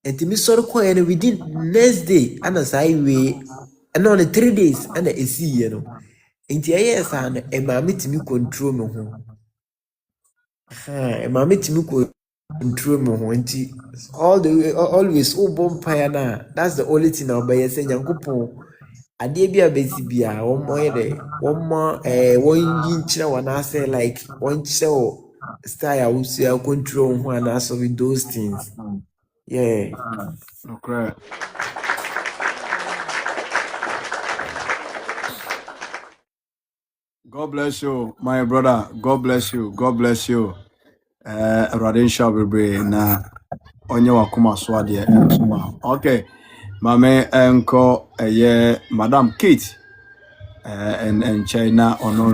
S2: nti me sɔre kɔɛ no within next day ana saa yiwe ɛna ɔno 3 days ana esiiɛ no nti ɛyɛ saa no ɛmaa metumi control me ho ɛmaa metumi control me ho nti always wobɔ mpaeɛ no a that's the only thing na ɔbɛyɛ sɛ nyankopɔn adeɛ bi a bɛsi bi a wɔmmɔyɛ dɛ wɔnyi nkyerɛ wɔn anaasɛ like wɔnkyerɛ wɔ style a wosua control ho anaasɛ with those things yeah.
S1: Okay. God bless you, my brother. God bless you. God bless you. Radin Shabibre na onye wakuma swade. Okay. Mame enko Madam Kate and China ono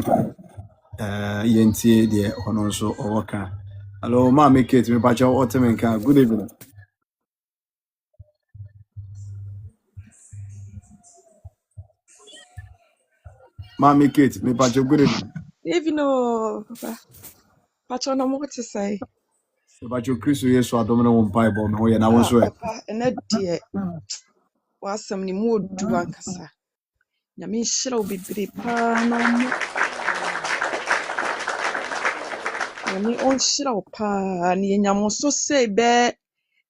S1: yenti de ono so owoka. Hello, Mami Kate, me pacha otemenka. Good evening. Mami Kate, me pacha good evening.
S3: Even though Papa no more to say.
S1: Pacha Kristo Yesu adomene wo mpa ebo me ho ye na wo so e.
S3: Papa ena die wasam ni mu odu ankasa. Nyame nhyira wo bebre pa na mo. Nyame onhyira wo pa na nyamo so say be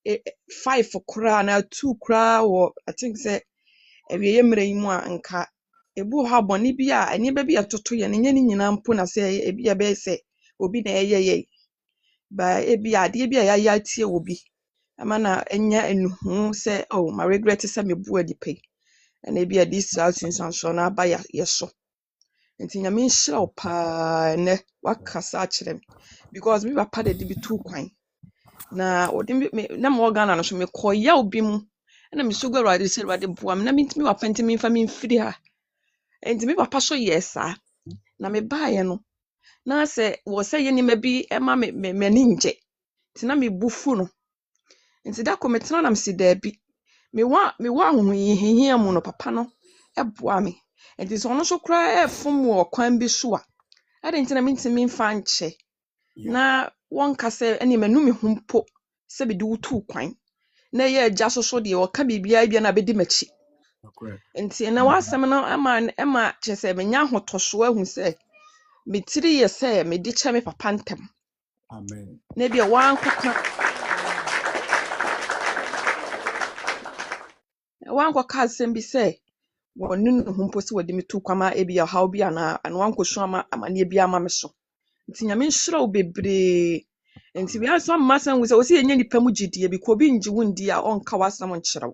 S3: 5 kura na 2 kura wo I think say ewiye mre yi mu a nka ebu ha boni bi a eni ba bi atoto ye ne nyina mpo na say ebi ya be say obi na ye ba ebi ade bi a ya tie obi ama na enya enuhu say oh my regret say me bu adipe na ebi a this so na aba ye so nti nyame nhyira wo pa ne wakasa akyerem because me papa de bi tu kwan na odi na mo Ghana no so me koya obi mu na me so gwa say rade boam na mentimi wapenti me fa me mfiri ha nti me papa so yesa na me baaye no na se wo say ye nima bi ema me ninje nti na me bufu no nti da ko metena na msi da bi me wa ho hihia mu no papa no eboa me nti so no so kra efom wo kwan bi so a ade nti na mentimi mfa nche na won ka se eni manu me humpo se bi de wutu kwan na ye agya so de o ka bibia bia na bedi machi nti na wasem no ema chese menya hotoso ahu se metiri ye se me di che me papa ntem
S1: Amen.
S3: na bia wankoka asem bi se wonu no humpo se wodi me tu kwama ebia haw bia na wankosu amane bia ama me so nti nyame nhyira wo bebre nti bia so amasan wo se o se yenye nipa mu gidie bi ko bi nji wundi a onka wasam nkyerɛw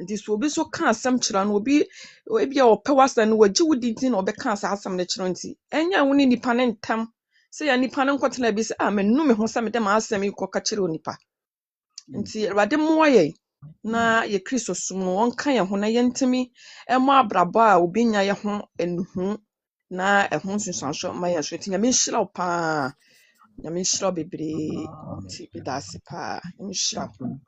S3: nti so obi so ka asam kyerɛ no obi ebia opɛ wasam no wagi wudi nti na obɛka asam no kyerɛ nti enya wo ni nipa ne ntam se ya nipa no nkɔtena bi se menu me ho se me dem asam yi kɔ ka kyerɛ nipa nti Awurade mmoa yɛ na ye Kristo sum no onka yɛ ho na yɛntimi ɛmo abrabɔ a obi nya yɛ ho enuhu na ɛho nsunsuanso ma yɛ so nti nyame nhyira wo pa nyame nhyira wo bebre nti bidase pa nyame nhyira wo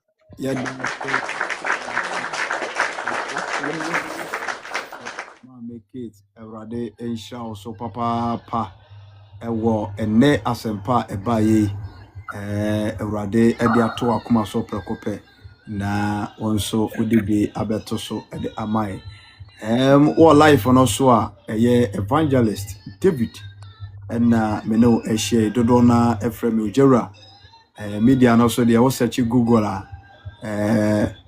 S1: Mami Kate, Awurade nhyira wo so papa ewo ene asempa ebaye Awurade ede ato akoma so prekope na wonso udibi abeto so ede amai wo life no so a evangelist David na meno ehye dodo na efrem ojera media no so de wo search Google a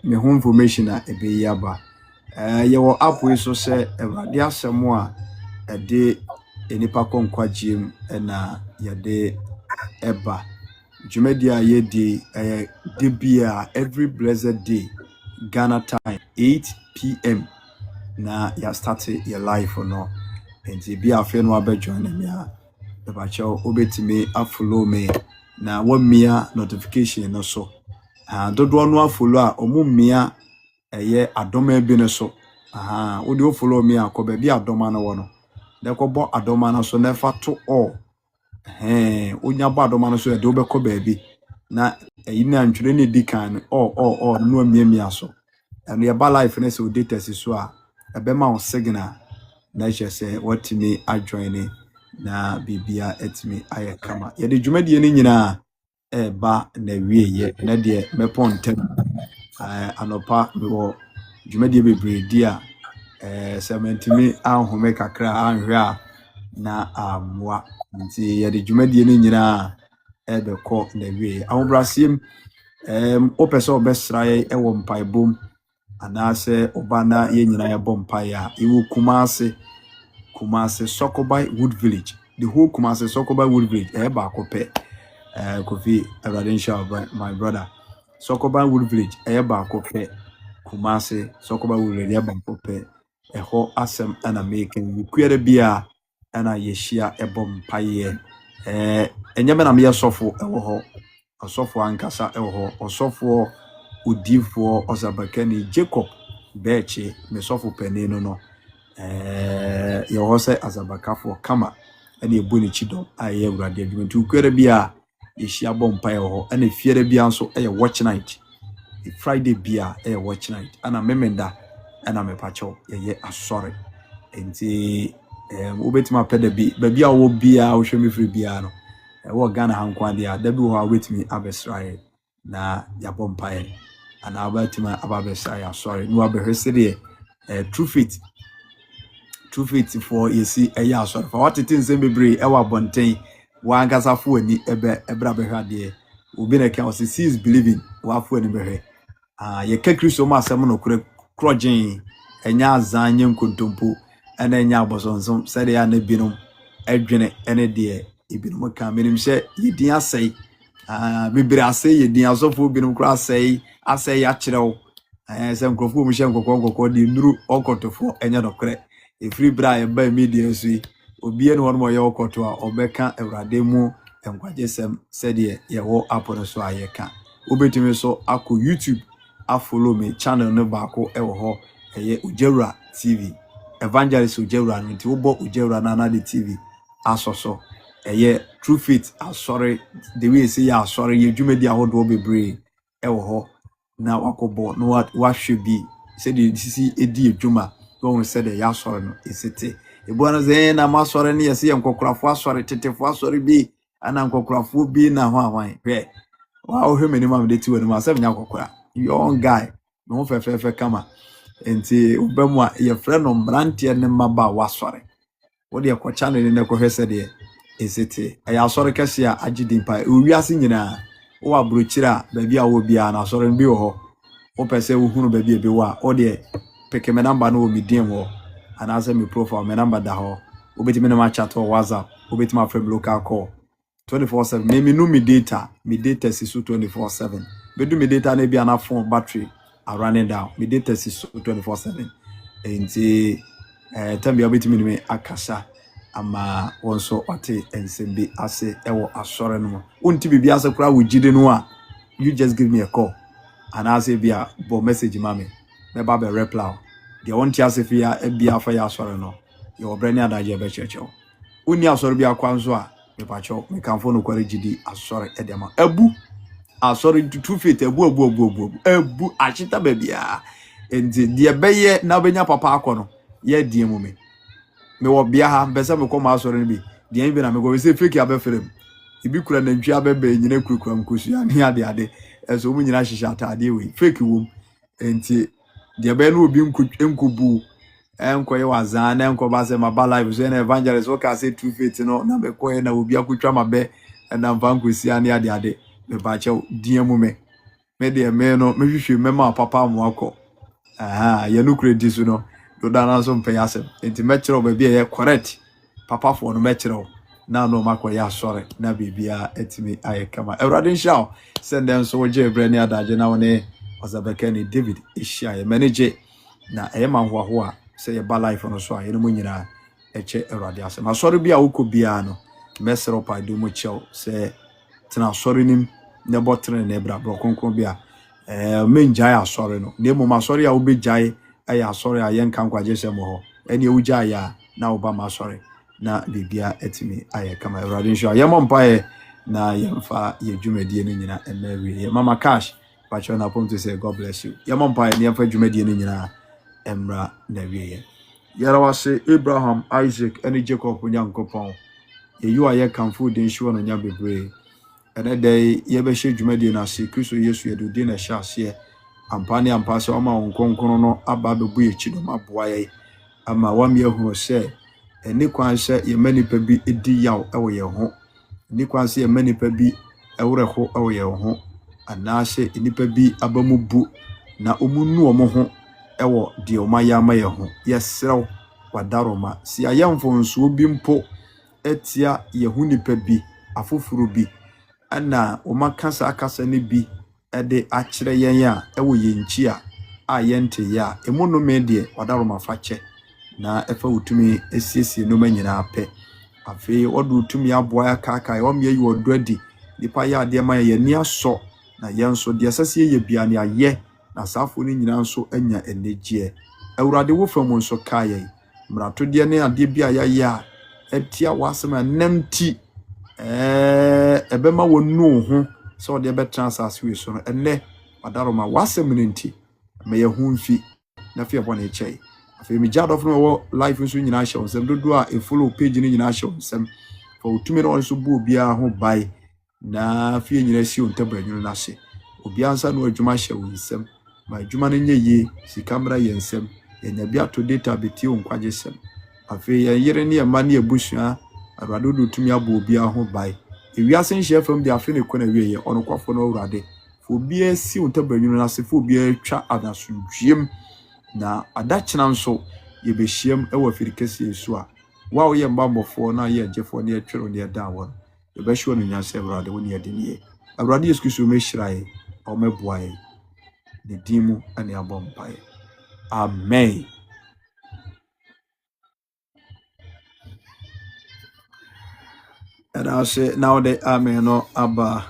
S1: me home information a ebe yaba yewo app we so se Awurade asemo a ede enipa konkwagiem na yede eba Jumedia yedi debia every blessed day Ghana time 8 p.m. na ya start your life or no and be a fan wa be join me mebacho obetimi afollow me na wamia notification no so dodo no afollow a omumia eye adoma bi no so wodi ofollow me akoba bi adoma no wo no de kobo adoma no so na fa to all onya bo adoma no so de obekọ baabi na eyi na ntwere ne dikan all no amiamia so and your life ne so data so a ebema on signal na se watimi adjoin na bibia etimi aye kama ye de dwumadie ne nyina ba na wieye na de mepontem anopa wo dwumadie bebre dia sementimi ahome kakra anhwe a na amwa nti ye de dwumadie ne nyina bekọ na wieye ahobrasiem opese obesraye ewo mpaibom anase obana ye nyina ye bompae a iwo Kumasi Sokobai Wood Village. The whole Kumasi Sokobai Wood Village ba kope Kofi Eradensha my brother. Sokobai Wood Village ba kope Kumasi Sokobai Wood Village ba kope ho asem ana making kwere bia ana yeshia bompae enyame na me sofo ewo ho osofo ankasa ewo ho osofo udifo osabakani Jacob Beche me sofo penino no yehose azabakafo kama ene ebuni chidom aye urade adwumentu kwere bia yeshia bompa ho ene fiere bia nso watch night Friday bia watch night ana memenda ana mepacho ye asore enti obetima peda bi a wo bia wo hwemi firi bia no wo Ghana hankwa dia da bi wo ha wetimi abesrae na ya bompa ana abatima ababesrae asore no abehwesede True Faith for yesi eya asore for what it is bebre ewa bonten wa angasa fo ani ebra behwade obi na kan o is believing wa fo ani behwe ye ka Kristo ma asem no krogen enya azanye nkontompo ena enya abosonsom sede ya na binom adwene ene de ebinom ka menim hye yedin asai bebre asai yedin asofo binom kra asai ya kirew se nkrofo mu hye nkokko di nuru okotofo enya dokre free bra ba media so obi ene wono ye okoto a obeka Ewrade mu enkwajesem sede ye wo apono so ayeka obetumi so akọ YouTube follow me channel no baako ewo ho eye Ojewura TV Evangelist Ojewura nti wo bo Ojewura na the TV asoso eye True Faith asore the way say ya asore ye dwumadi ahodo bebre ewo ho na wakobo no wa hwe say the sisi edi adwuma won said ya asore no esete ebuana ze na masore ne yesi enkokrafo asore tetefo asore bi ana enkokrafo bi na ho awan hwe wa o hwe meni ma me ti wani ma asem nya kokora young guy no fefe kama enti ubemu a ye frɛ no mbrante ne maba wasore wo de ko channel ne ko hwese de esete ya asore kese a agidin pa owiase nyina wo abrochira ba bia wo bia na asore bi wo ho wo pese wo hunu ba bia bi wo a wo de peke me number no mi dim wo anase mi profile me number da ho obetimi na ma chat or WhatsApp obetimi afrem local call 24/7 me no mi data is 24/7 bedu mi data na bia na phone battery are running down mi data is 24/7 enti tambi obetimi ni me akasa ama wonso ote ensembe ase ewo asore no unti bibia ase kura wugide no a you just give me a call and I say bia bo message mami me ba be reply de wonti ase fia bia fa ya asore no yo brani adaje be chechew uni asore bia kwanzo a me pacho me kanfo no kware gidi asore edema abu asore True Faith abu achita ba bia enti de beye na benya papa akono ye die mu me wo bia ha mbese me koma asore bi de bi na me go se fake abefrem ibi kura na ntwi abebe nyina kurukura mkosu ani ade eso mu nyina hihya atade we fake wo enti de be na obi nkubu enkoye wazan na enkoba se ma ba live so na Evangelist wo ka se True Faith no na be koye na obi akutwa mabe na mfa nkosi ani ade me ba che die mu me de me no me hwehwe mema papa mu akọ ye no credit so no do dana so mpe yasem enti me kire oba bia ye correct papa fo no me kire na no makoye asore na bibia etimi ayekama Ewrade nshaw send them so je brani adaje na woni Ozabekani David ishia ye manage na ema hoahoa se ye ba life no so a ye no nyina eche Ewrade asem asore bia ukọ bia no mesero pa do mo chew se tena asɔre nim ne botre ne bra bro konkron bia menjai asɔre no ne mo masɔre a wobɛgyae ɛyɛ asɔre a yɛnka nkwaje sɛ mo ho ɛne wogyae ya na woba masɔre na bibia etimi ayɛ kama Awurade nso ayɛmɔ mpae na yɛmfa yɛdwumadie no nyina ɛmawie mama cash pacho na pom to say God bless you yɛmɔ mpae ne yɛmfa dwumadie no nyina emra na wie yɛra wase Abraham Isaac ɛne Jacob Nyankopɔn yeyu ayɛ kamfo den hwo no nya bebree ɛne dai yɛbɛhyɛ dwumadie no ase Kristo Yesu yɛdodi na hyɛ ase ampa ne ampa sɛ ɔma wo nkonkron no aba bebu yɛkyi no maboa yɛ ama wame ahuru sɛ ɛne kwan sɛ yɛma nipa bi edi yaw ɛwɔ yɛn ho ɛne kwan sɛ yɛma nipa bi ɛwerɛho ɛwɔ yɛn ho anaasɛ nipa bi aba mu bu na ɔmunu ɔmo ho ɛwɔ deɛ ɔma yɛ ama yɛn ho yɛsrɛw wadaroma si ayɛmfo nso bi mpo etia yehu nipa bi afoforo bi ana ɔma kasa ne bi ɛde akyerɛ yɛn a ɛwɔ yɛn nkyi a yɛnte ya emu no me de wadaroma fa kyɛ na ɛfa utumi esiesie no manyina apɛ afei wɔde utumi aboa akaaka wɔn yɛ wɔdo adi nipa yɛ ade ma yɛ ni asɔ na yɛn so de asase yɛ bia ne ayɛ na safo ne nyina nso anya enegye Awurade wo fam nso ka yɛ mrato de ne ade bi a yɛ a etia wasem namti ebema wonu ho sɛ ɔde bɛtra asase we so no ɛnɛ wadaroma wasem ne nti me yɛ hu mfi na fie bɔ ne kyɛe afei me jadɔfo no wɔ life nso nyina hyɛ onsɛm dodo a e follow page ne nyina hyɛ onsɛm fa utumi no nso bu obia ho bai na fie nyina si ontabanyunu na hye obia nsa no adwuma hyɛ onsɛm ma adwuma no nye ye sikamra yɛ nsɛm yɛnya bi ato data beti onkwaje sɛm afei yɛ yere ne ma ne abusua Awurade do tumi abo obia ho bai ewiase nhye fam de afi ne kɔ na wie yɛ ɔnokwafo no Awurade fo obia si ontabanyunu na se fo obia twa adasundwiem na adachena nso yebehyiam ewa firikesi Yesu a wa wo ye mbambofo na ye agefo ne atwero ne da won yebehyo no nyanse Awurade wo ne yede ne Awurade Yesu Kristo mehirae o meboae ne dimu ane abompae amen. And I say now the amen no aba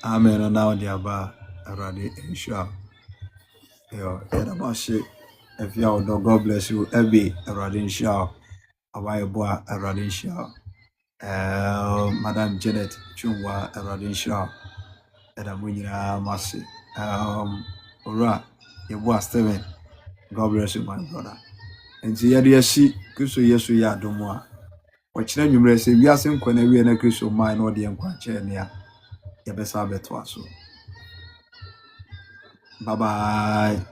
S1: amen no now the aba Awurade insha yo and I say if you all God bless you every Awurade insha awaye boa Awurade insha Madam Janet Chungwa Awurade insha and I'm masi ora yeboa Steven God bless you my brother and see ya see Kristo Yesu ya adomo a ochire nwumre se wiase nkwana wie na Kristo man no de nkwa che ne ya yebesa beto aso bye bye.